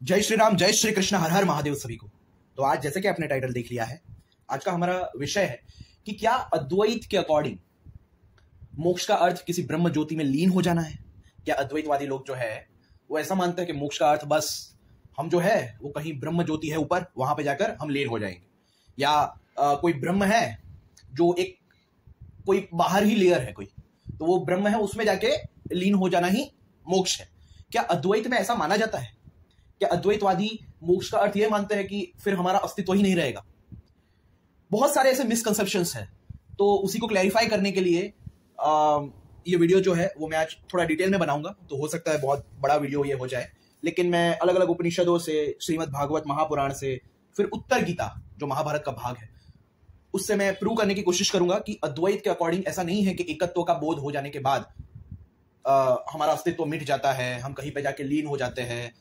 जय श्री राम, जय श्री कृष्ण, हर हर महादेव सभी को। तो आज जैसे कि आपने टाइटल देख लिया है, आज का हमारा विषय है कि क्या अद्वैत के अकॉर्डिंग मोक्ष का अर्थ किसी ब्रह्म ज्योति में लीन हो जाना है। क्या अद्वैतवादी लोग जो है वो ऐसा मानते हैं कि मोक्ष का अर्थ बस हम जो है वो कहीं ब्रह्म ज्योति है ऊपर, वहां पे जाकर हम लीन हो जाएंगे, या कोई ब्रह्म है जो एक कोई बाहर ही लेयर है, कोई तो वो ब्रह्म है उसमें जाके लीन हो जाना ही मोक्ष है। क्या अद्वैत में ऐसा माना जाता है? क्या अद्वैतवादी मोक्ष का अर्थ यह मानते हैं कि फिर हमारा अस्तित्व ही नहीं रहेगा? बहुत सारे ऐसे मिसकंसेप्शंस हैं, तो उसी को क्लैरिफाई करने के लिए ये वीडियो जो है वो मैं आज थोड़ा डिटेल में बनाऊंगा। तो हो सकता है बहुत बड़ा वीडियो ये हो जाए, लेकिन मैं अलग अलग उपनिषदों से, श्रीमद् भागवत महापुराण से, फिर उत्तर गीता जो महाभारत का भाग है उससे मैं प्रूव करने की कोशिश करूंगा कि अद्वैत के अकॉर्डिंग ऐसा नहीं है कि एकत्व का बोध हो जाने के बाद हमारा अस्तित्व मिट जाता है, हम कहीं पे जाके लीन हो जाते हैं,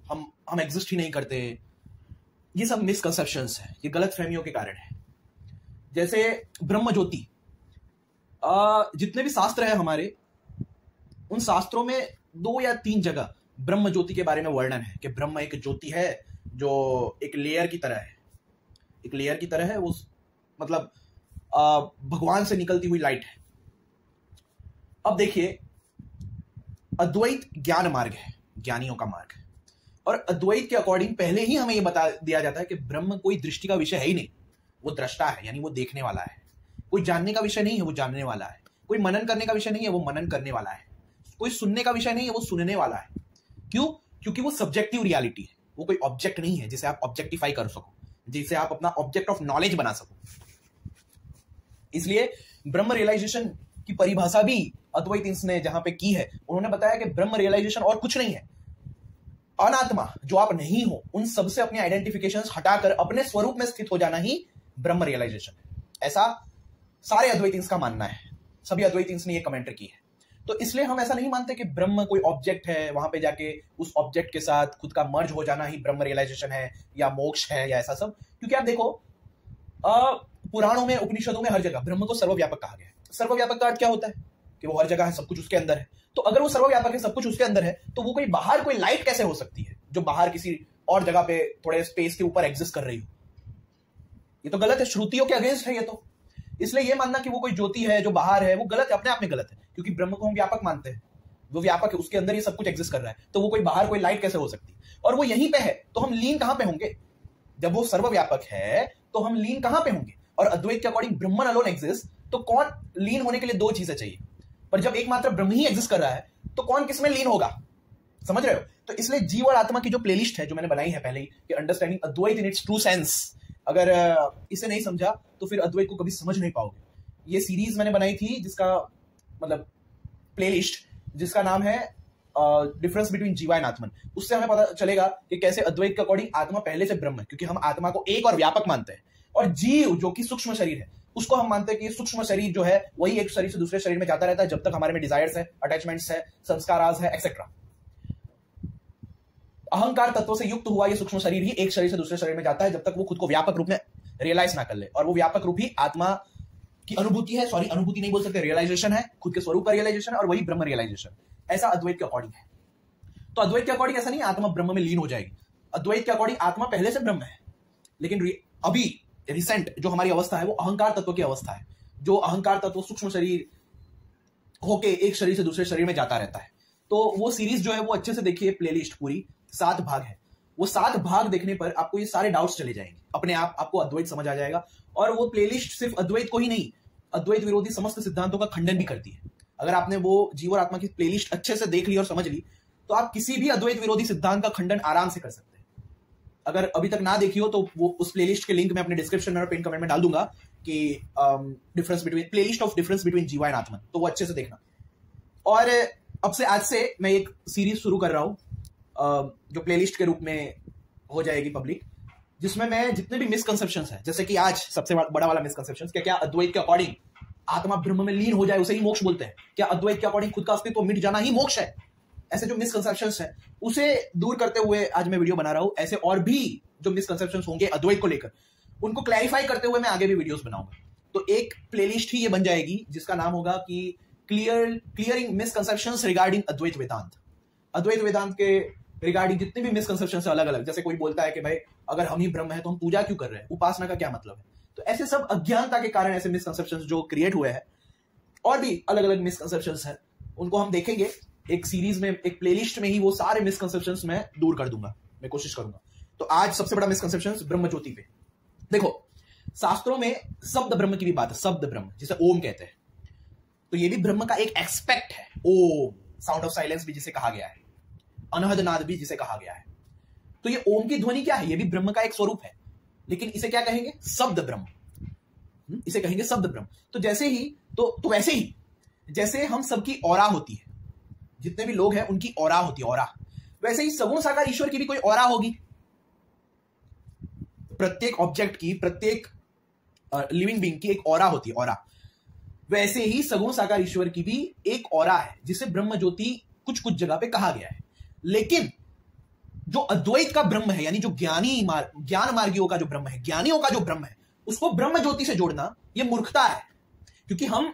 हम एग्जिस्ट ही नहीं करते। ये सब मिसकंसेप्शंस है, ये गलत फहमियों के कारण है। जैसे ब्रह्म ज्योति, जितने भी शास्त्र है हमारे, उन शास्त्रों में 2 या 3 जगह ब्रह्म ज्योति के बारे में वर्णन है कि ब्रह्म एक ज्योति है जो एक लेयर की तरह है, एक लेयर की तरह है, वो मतलब भगवान से निकलती हुई लाइट है। अब देखिए, अद्वैत ज्ञान मार्ग है, ज्ञानियों का मार्ग है, और अद्वैत के अकॉर्डिंग पहले ही हमें यह बता दिया जाता है कि ब्रह्म कोई दृष्टि का विषय है ही नहीं, वो दृष्टा है, यानी वो देखने वाला है। कोई जानने का विषय नहीं है, वो जानने वाला है। कोई मनन करने का विषय नहीं है, वो मनन करने वाला है। कोई सुनने का विषय नहीं है, वो सुनने वाला है। क्यों? क्योंकि वो सब्जेक्टिव रियलिटी है, वो कोई ऑब्जेक्ट नहीं है जिसे आप ऑब्जेक्टिफाई कर सको, जिसे आप अपना ऑब्जेक्ट ऑफ नॉलेज बना सको। इसलिए ब्रह्म रियलाइजेशन की परिभाषा भी अद्वैत ने जहां पे की है, उन्होंने बताया कि ब्रह्म रियलाइजेशन और कुछ नहीं है, अनात्मा जो आप नहीं हो उन सबसे अपनी आइडेंटिफिकेशंस हटाकर अपने स्वरूप में स्थित हो जाना ही ब्रह्म रियलाइजेशन है। ऐसा सारे अद्वैतींस का मानना है, सभी अद्वैतींस ने ये कमेंट की है। तो इसलिए हम ऐसा नहीं मानते कि ब्रह्म कोई ऑब्जेक्ट है, वहां पे जाके उस ऑब्जेक्ट के साथ खुद का मर्ज हो जाना ही ब्रह्म रियलाइजेशन है या मोक्ष है या ऐसा सब। क्योंकि आप देखो, पुराणों में, उपनिषदों में हर जगह ब्रह्म को सर्वव्यापक कहा गया है। सर्वव्यापक का अर्थ क्या होता है? कि वो हर जगह है, सब कुछ उसके अंदर है। तो अगर वो सर्वव्यापक है, सब कुछ उसके अंदर है, तो वो कोई बाहर कोई लाइट कैसे हो सकती है जो बाहर किसी और जगह पे थोड़े स्पेस के ऊपर एग्जिस्ट कर रही हो? ये तो गलत है, श्रुतियों के अगेंस्ट है ये तो। इसलिए ये मानना कि वो कोई ज्योति है जो बाहर है, वो गलत है, अपने आप में गलत है। क्योंकि ब्रह्म को हम व्यापक मानते हैं, वो व्यापक है, उसके अंदर ये सब कुछ एग्जिस्ट कर रहा है, तो वो कोई बाहर कोई लाइट कैसे हो सकती है? और वो यहीं पे है, तो हम लीन कहां पे होंगे? जब वो सर्वव्यापक है तो हम लीन कहां पे होंगे? और अद्वैत के अकॉर्डिंग ब्रह्मन अलोन एग्जिस्ट, तो कौन लीन होने के लिए 2 चीजें चाहिए। पर जब एकमात्र ब्रह्म ही एग्जिस्ट कर रहा है, तो कौन किसमें लीन होगा? समझ रहे हो? तो इसलिए जीव और आत्मा की जो प्लेलिस्ट है, जो मैंने बनाई है पहले ही, कि understanding Advaita in its true sense, अगर इसे नहीं समझा तो फिर अद्वैत को कभी समझ नहीं पाओगे। ये सीरीज मैंने बनाई थी, जिसका मतलब प्लेलिस्ट, जिसका नाम है डिफरेंस बिटवीन जीवा एंड आत्मन। उससे हमें पता चलेगा कि कैसे अद्वैत के अकॉर्डिंग आत्मा पहले से ब्रह्म है, क्योंकि हम आत्मा को एक और व्यापक मानते हैं, और जीव जो कि सूक्ष्म शरीर है उसको हम मानते हैं कि सूक्ष्म शरीर जो है वही एक शरीर से दूसरे शरीर में जाता रहता है, जब तक हमारे में डिजायर्स है, अटैचमेंट्स है, संस्कारास है, एक्सेट्रा। अहंकार तत्व से युक्त हुआ ये सूक्ष्म शरीर ही एक शरीर से दूसरे शरीर में जाता है, जब तक वो खुद को व्यापक रूप में रियलाइज ना कर ले। और वो व्यापक रूप ही आत्मा की अनुभूति है, सॉरी अनुभूति नहीं बोल सकते, रियलाइजेशन है, खुद के स्वरूप का रियलाइजेशन है, और वही ब्रह्म रियलाइजेशन। ऐसा अद्वैत के अकॉर्डिंग है। तो अद्वैत के अकॉर्डिंग ऐसा नहीं आत्मा ब्रह्म में लीन हो जाएगी। अद्वैत के अकॉर्डिंग आत्मा पहले से ब्रह्म है, लेकिन अभी रिसेंट जो हमारी अवस्था है वो अहंकार तत्व की अवस्था है, जो अहंकार तत्व सूक्ष्म शरीर होके एक शरीर से दूसरे शरीर में जाता रहता है। तो वो सीरीज जो है वो अच्छे से देखिए, प्लेलिस्ट पूरी 7 भाग है। वो 7 भाग देखने पर आपको ये सारे डाउट्स चले जाएंगे, अपने आप आपको अद्वैत समझ आ जाएगा। और वो प्लेलिस्ट सिर्फ अद्वैत को ही नहीं, अद्वैत विरोधी समस्त सिद्धांतों का खंडन भी करती है। अगर आपने वो जीव और आत्मा की प्लेलिस्ट अच्छे से देख ली और समझ ली, तो आप किसी भी अद्वैत विरोधी सिद्धांत का खंडन आराम से कर सकते हैं। अगर अभी तक ना देखी हो तो वो उस प्लेलिस्ट के लिंक मैं अपने डिस्क्रिप्शन में और पिन कमेंट में डाल दूंगा, कि difference between, playlist of difference between जीवा एंड आत्मन, तो वो अच्छे से देखना। और अब से, आज से मैं एक सीरीज शुरू कर रहा हूं, जो प्लेलिस्ट के रूप में हो जाएगी पब्लिक, जिसमें मैं जितने भी मिसकंसेप्शंस हैं, जैसे कि आज सबसे बड़ा वाला मिसकंसेप्शन, क्या अद्वैत के अकॉर्डिंग आत्मा ब्रह्म में लीन हो जाए उसे ही मोक्ष बोलते हैं? क्या अद्वैत के अकॉर्डिंग खुद का अस्तित्व मिट जाना ही मोक्ष है? ऐसे जो मिसकंसेप्शंस हैं उसे दूर करते हुए आज मैं वीडियो बना रहा हूं। ऐसे और भी जो मिसकंसेप्शंस होंगे अद्वैत को लेकर, उनको क्लैरिफाई करते हुए मैं आगे भी वीडियोस बनाऊंगा। तो एक प्लेलिस्ट ही ये बन जाएगी जिसका नाम होगा कि क्लियरिंग मिसकंसेप्शंस रिगार्डिंग अद्वैत वेदांत। अद्वैत वेदांत के रिगार्डिंग जितने भी मिसकंसेप्शन है अलग अलग, जैसे कोई बोलता है कि भाई अगर हम ही ब्रह्म है तो हम पूजा क्यों कर रहे हैं, उपासना का क्या मतलब है। तो ऐसे सब अज्ञानता के कारण ऐसे मिसकंसेप्शन जो क्रिएट हुए हैं, और भी अलग अलग मिसकंसेप्शन है, उनको हम देखेंगे एक सीरीज में, एक प्लेलिस्ट में ही वो सारे मिसकंसेप्शन मैं दूर कर दूंगा, मैं कोशिश करूंगा। तो आज सबसे बड़ा मिसकंसेप्शन ब्रह्म ज्योति पे। देखो शास्त्रों में शब्द ब्रह्म की भी बात है, शब्द ब्रह्म जिसे ओम कहते हैं, तो ये भी ब्रह्म का एक एस्पेक्ट है। ओम, साउंड ऑफ साइलेंस भी जिसे कहा गया है, अनहद नाद भी जिसे कहा गया है। तो ये ओम की ध्वनि क्या है, ये भी ब्रह्म का एक स्वरूप है, लेकिन इसे क्या कहेंगे, शब्द ब्रह्म, इसे कहेंगे शब्द ब्रह्म। तो जैसे ही तो वैसे ही जैसे हम सबकी ऑरा होती है, जितने भी लोग हैं उनकी ऑरा होती है, ऑरा, वैसे ही सगुण साकार ईश्वर की भी कोई ऑरा होगी। प्रत्येक ऑब्जेक्ट की, प्रत्येक लिविंग बीइंग की एक ऑरा होती है, ऑरा। वैसे ही सगुण साकार ईश्वर की भी एक ऑरा है, जिसे ब्रह्म ज्योति कुछ कुछ जगह पे कहा गया है। लेकिन जो अद्वैत का ब्रह्म है, यानी जो ज्ञान मार्गियों का जो ब्रह्म है, ज्ञानियों का जो ब्रह्म है, उसको ब्रह्म ज्योति से जोड़ना यह मूर्खता है, क्योंकि हम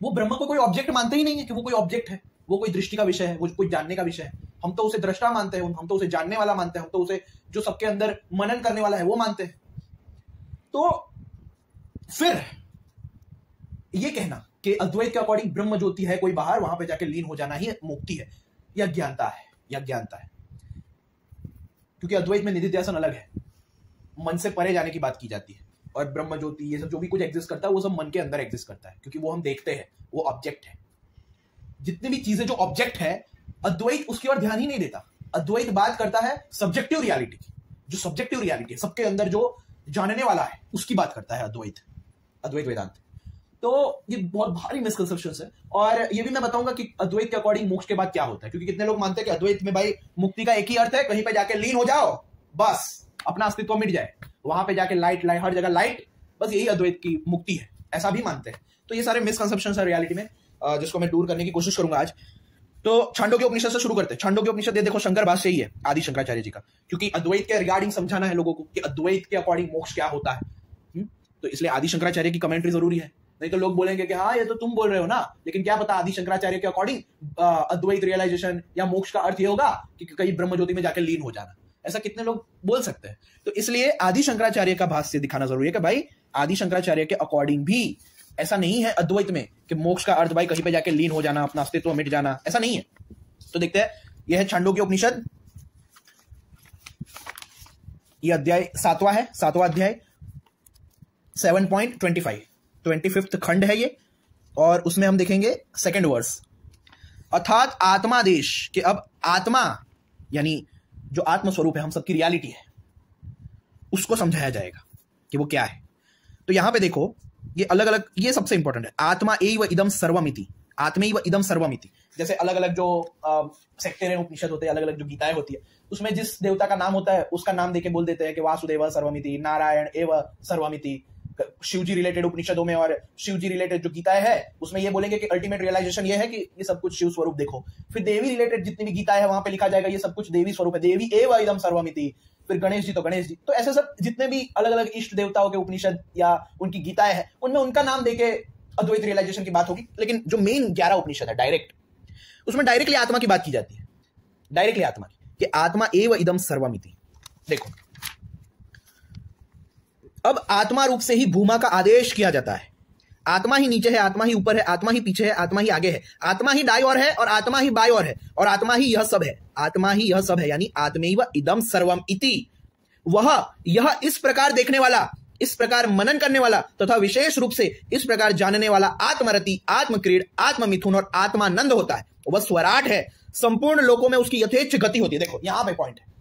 वो ब्रह्म को कोई ऑब्जेक्ट मानते ही नहीं है कि वो कोई ऑब्जेक्ट है, वो कोई दृष्टि का विषय है, वो कोई जानने का विषय है। हम तो उसे दृष्टा मानते हैं, हम तो उसे जानने वाला मानते हैं, हम तो उसे जो सबके अंदर मनन करने वाला है वो मानते हैं। तो फिर ये कहना कि अद्वैत के अकॉर्डिंग ब्रह्म ज्योति है कोई बाहर, वहां पे जाके लीन हो जाना ही मुक्ति है, यह ज्ञानता है, यह ज्ञानता है। क्योंकि अद्वैत में निधिध्यासन अलग है, मन से परे जाने की बात की जाती है, और ब्रह्म ज्योति ये सब जो भी कुछ एग्जिस्ट करता है वो सब मन के अंदर एग्जिस्ट करता है, क्योंकि वो हम देखते हैं, वो ऑब्जेक्ट है। जितनी भी चीजें जो ऑब्जेक्ट है, अद्वैत उसकी ओर ध्यान ही नहीं देता। अद्वैत बात करता है सब्जेक्टिव रियलिटी की, जो सब्जेक्टिव रियलिटी है, सबके अंदर जो जानने वाला है, उसकी बात करता है अद्वैत वेदांत। तो ये बहुत भारी मिसकंसेप्शन है, और ये भी मैं बताऊंगा कि अद्वैत के अकॉर्डिंग मोक्ष के बाद क्या होता है। क्योंकि कितने लोग मानते हैं कि अद्वैत में भाई मुक्ति का एक ही अर्थ है, कहीं पे जाके लीन हो जाओ, बस अपना अस्तित्व मिट जाए, वहां पे जाके लाइट, हर जगह लाइट, बस यही अद्वैत की मुक्ति है, ऐसा भी मानते हैं। तो ये सारे मिसकंसेप्शन है रियलिटी में, जिसको मैं दूर करने की कोशिश करूंगा आज। तो छांडोग्य उपनिषद से शुरू करते हैं। छांडोग्य उपनिषद देखो शंकर भाष्य ही है आदि शंकराचार्य जी का, क्योंकि अद्वैत के रिगार्डिंग समझाना है लोगों को कि अद्वैत के अकॉर्डिंग मोक्ष क्या होता है। तो इसलिए आदि शंकराचार्य की कमेंट्री जरूरी है, नहीं तो लोग बोलेंगे कि हाँ ये तो तुम बोल रहे हो ना, लेकिन क्या पता आदि शंकराचार्य के अकॉर्डिंग अद्वैत रियलाइजेशन या मोक्ष का अर्थ ये होगा कि कहीं ब्रह्म ज्योति में जाकर लीन हो जाना। ऐसा कितने लोग बोल सकते हैं। तो इसलिए आदि शंकराचार्य का भाष्य दिखाना जरूरी है कि भाई आदि शंकराचार्य के अकॉर्डिंग भी ऐसा नहीं है अद्वैत में कि मोक्ष का अर्थ भाई कहीं पे जाके लीन हो जाना, अपना अस्तित्व मिट जाना, ऐसा नहीं है। तो देखते हैं, यह है छांडोग्य उपनिषद, यह अध्याय 7वां है, 7वां अध्याय 7.25, 25th खंड है ये, और उसमें हम देखेंगे सेकंड वर्स। अर्थात आत्मादेश, कि अब आत्मा यानी जो आत्म स्वरूप है, हम सबकी रियलिटी है, उसको समझाया जाएगा कि वो क्या है। तो यहां पे देखो ये अलग अलग, ये सबसे इंपॉर्टेंट है, आत्मा एव इदम सर्वमिति, आत्मैव इदम सर्वमिति। जैसे अलग अलग जो सेक्टेरियन उपनिषद होते हैं, अलग अलग जो गीताएं होती है, उसमें जिस देवता का नाम होता है उसका नाम देके बोल देते हैं कि वासुदेव सर्वमिति, नारायण एव सर्वमिति। शिव जी रिलेटेड उपनिषदों में और शिव जी रिलेटेड जो गीताएं है उसमें ये बोलेंगे कि अल्टीमेट रियलाइजेशन ये है कि ये सब कुछ शिव स्वरूप देखो। फिर देवी रिलेटेड जितनी भी गीताएं है वहां पे लिखा जाएगा ये सब कुछ देवी स्वरूप है, देवी एव इदम सर्वमिति। फिर गणेश जी तो गणेश जी। तो ऐसे सब जितने भी अलग अलग इष्ट देवताओं के उपनिषद या उनकी गीताएं हैं उनमें उनका नाम देके अद्वैत रियलाइजेशन की बात होगी। लेकिन जो मेन 11 उपनिषद है डायरेक्ट, उसमें डायरेक्टली आत्मा की बात की जाती है, डायरेक्टली आत्मा की, कि आत्मा एव इदम सर्वमिति। देखो अब आत्मा रूप से ही भूमा का आदेश किया जाता है। आत्मा ही नीचे है, आत्मा ही ऊपर है, आत्मा ही पीछे है, आत्मा ही आगे है, आत्मा ही दाईं ओर है और आत्मा ही बाईं ओर है, और आत्मा ही यह सब है, आत्मा ही यह सब है, यानी आत्मैव इदम सर्वम इति। वह यह इस प्रकार देखने वाला, इस प्रकार मनन करने वाला तथा विशेष रूप से इस प्रकार जानने वाला आत्मरति, आत्मक्रीड, आत्ममिथुन और आत्मानंद होता है। वह स्वराट है, संपूर्ण लोकों में उसकी यथेच्छ गति होती है। देखो यहां पे पॉइंट है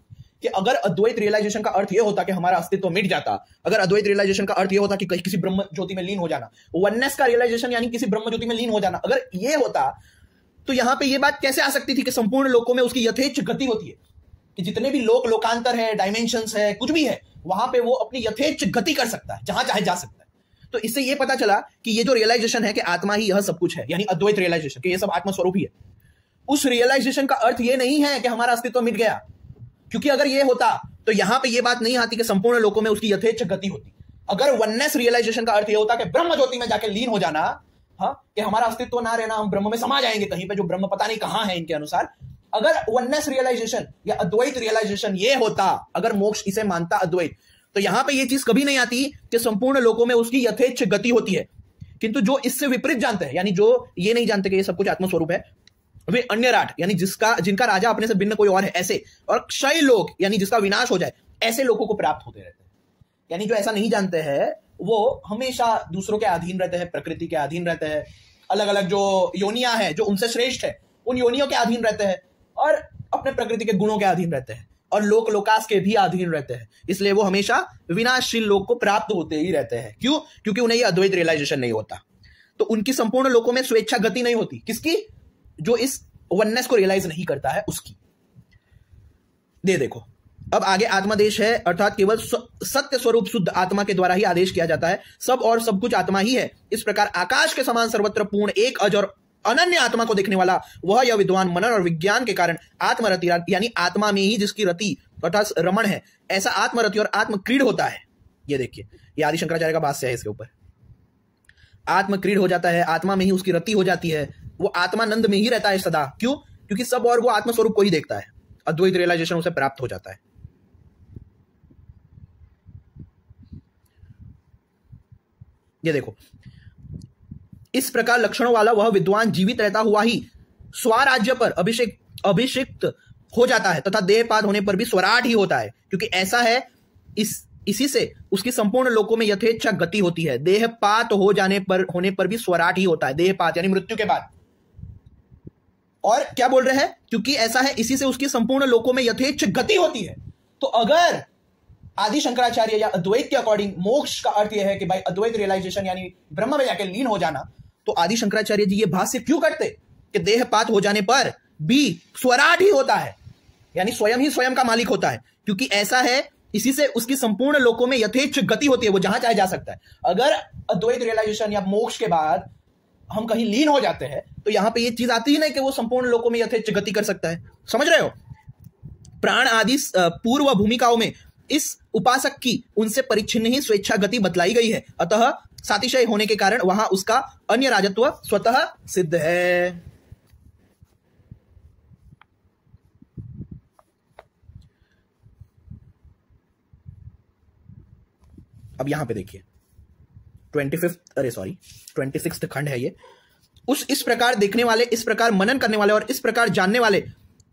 कि अगर अद्वैत रियलाइजेशन का अर्थ यह होता कि हमारा अस्तित्व मिट जाता, अगर अद्वैत रियलाइजेशन का अर्थ यह होता कि किसी ब्रह्म ज्योति में लीन हो जाना, वननेस का रियलाइजेशन यानी किसी ब्रह्म ज्योति में लीन हो जाना, अगर यह होता तो यहां पे यह बात कैसे आ सकती थी कि संपूर्ण लोकों में उसकी यथेच्छ गति होती है, कि जितने भी लोकांतर है, डायमेंशंस है, कुछ भी है, वहां पे वो अपनी यथेच्छ गति कर सकता है, जहां चाहे जा सकता है। तो इससे यह पता चला कि ये जो रियलाइजेशन है कि आत्मा ही यह सब कुछ है, यानी अद्वैत रियलाइजेशन कि ये सब आत्मा स्वरूप ही है, उस रियलाइजेशन का अर्थ ये नहीं है कि हमारा अस्तित्व मिट गया। क्योंकि अगर ये होता तो यहां पे ये बात नहीं आती कि संपूर्ण लोकों में उसकी यथेच्छ गति होती। अगर वननेस रियलाइजेशन का अर्थ ये होता कि ब्रह्म ज्योति में जाके लीन हो जाना, हाँ, कि हमारा अस्तित्व ना रहना, हम ब्रह्म में समा जाएंगे कहीं पे, जो ब्रह्म पता नहीं कहां है इनके अनुसार, अगर वननेस रियलाइजेशन या अद्वैत रियलाइजेशन ये होता, अगर मोक्ष इसे मानता अद्वैत, तो यहां पे ये चीज कभी नहीं आती कि संपूर्ण लोकों में उसकी यथेच्छ गति होती है। किंतु जो इससे विपरीत जानते हैं, यानी जो ये नहीं जानते कि ये सब कुछ आत्मस्वरूप है, वे अन्य राट, यानी जिनका राजा अपने से भिन्न कोई और है, ऐसे, और क्षय लोक, यानी जिसका विनाश हो जाए, ऐसे लोगों को प्राप्त होते रहते हैं। यानी जो ऐसा नहीं जानते हैं वो हमेशा दूसरों के अधीन रहते हैं, प्रकृति के अधीन रहते हैं, अलग अलग जो योनियां हैं जो उनसे श्रेष्ठ है उन योनियों के अधीन रहते हैं, और अपने प्रकृति के गुणों के अधीन रहते हैं, और लोक लोकास के भी अधीन रहते हैं। इसलिए वो हमेशा विनाशशील लोक को प्राप्त होते ही रहते हैं। क्यों? क्योंकि उन्हें ये अद्वैत रियलाइजेशन नहीं होता। तो उनकी संपूर्ण लोकों में स्वेच्छा गति नहीं होती। किसकी? जो इस वननेस को रियलाइज नहीं करता है उसकी। देखो अब आगे आत्मादेश है, अर्थात केवल सत्य स्वरूप शुद्ध आत्मा के द्वारा ही आदेश किया जाता है। सब और सब कुछ आत्मा ही है। इस प्रकार आकाश के समान सर्वत्र पूर्ण एक अज और अनन्य आत्मा को देखने वाला वह यह विद्वान मनन और विज्ञान के कारण आत्मरति, यानी आत्मा में ही जिसकी रति अर्थात रमण है, ऐसा आत्मरति और आत्मक्रीड होता है। ये देखिए, ये आदि शंकराचार्य का भाष्य है इसके ऊपर। आत्मक्रीड हो जाता है, आत्मा में ही उसकी रति हो जाती है, वो आत्मानंद में ही रहता है सदा। क्यों? क्योंकि सब और वो आत्मस्वरूप को ही देखता है। अद्वैत रियलाइजेशन उसे प्राप्त हो जाता है। ये देखो, इस प्रकार लक्षणों वाला वह विद्वान जीवित रहता हुआ ही स्वराज्य पर अभिषिक्त हो जाता है तथा देहपात होने पर भी स्वराट ही होता है। क्योंकि ऐसा है, इसी से उसकी संपूर्ण लोकों में यथेच्छा गति होती है। देहपात होने पर भी स्वराट ही होता है। देहपात यानी मृत्यु के बाद। और क्या बोल रहे हैं? क्योंकि ऐसा है, इसी से उसकी संपूर्ण लोकों में यथेच्छ गति होती है। तो अगर आदि शंकराचार्य या अद्वैत के अकॉर्डिंग मोक्ष का अर्थ यह है कि भाई अद्वैत रियलाइजेशन यानी ब्रह्म में जाकर लीन हो जाना, तो आदि शंकराचार्य जी ये भाष्य क्यों करते कि देहपात हो जाने पर भी स्वराट ही होता है, यानी स्वयं ही स्वयं का मालिक होता है। क्योंकि ऐसा है, इसी से उसकी संपूर्ण लोकों में यथेच्छ गति होती है, वो जहां चाहे जा सकता है। अगर अद्वैत रियलाइजेशन या मोक्ष के बाद हम कहीं लीन हो जाते हैं तो यहां पे ये चीज आती ही नहीं कि वो संपूर्ण लोकों में यथेच्छ गति कर सकता है। समझ रहे हो? प्राण आदि पूर्व भूमिकाओं में इस उपासक की उनसे परिच्छिन्न ही स्वेच्छा गति बतलाई गई है। अतः सातिशय होने के कारण वहां उसका अन्य राजत्व स्वतः सिद्ध है। अब यहां पे देखिए 26th खंड है ये। इस प्रकार देखने वाले, इस प्रकार मनन करने वाले और इस प्रकार जानने वाले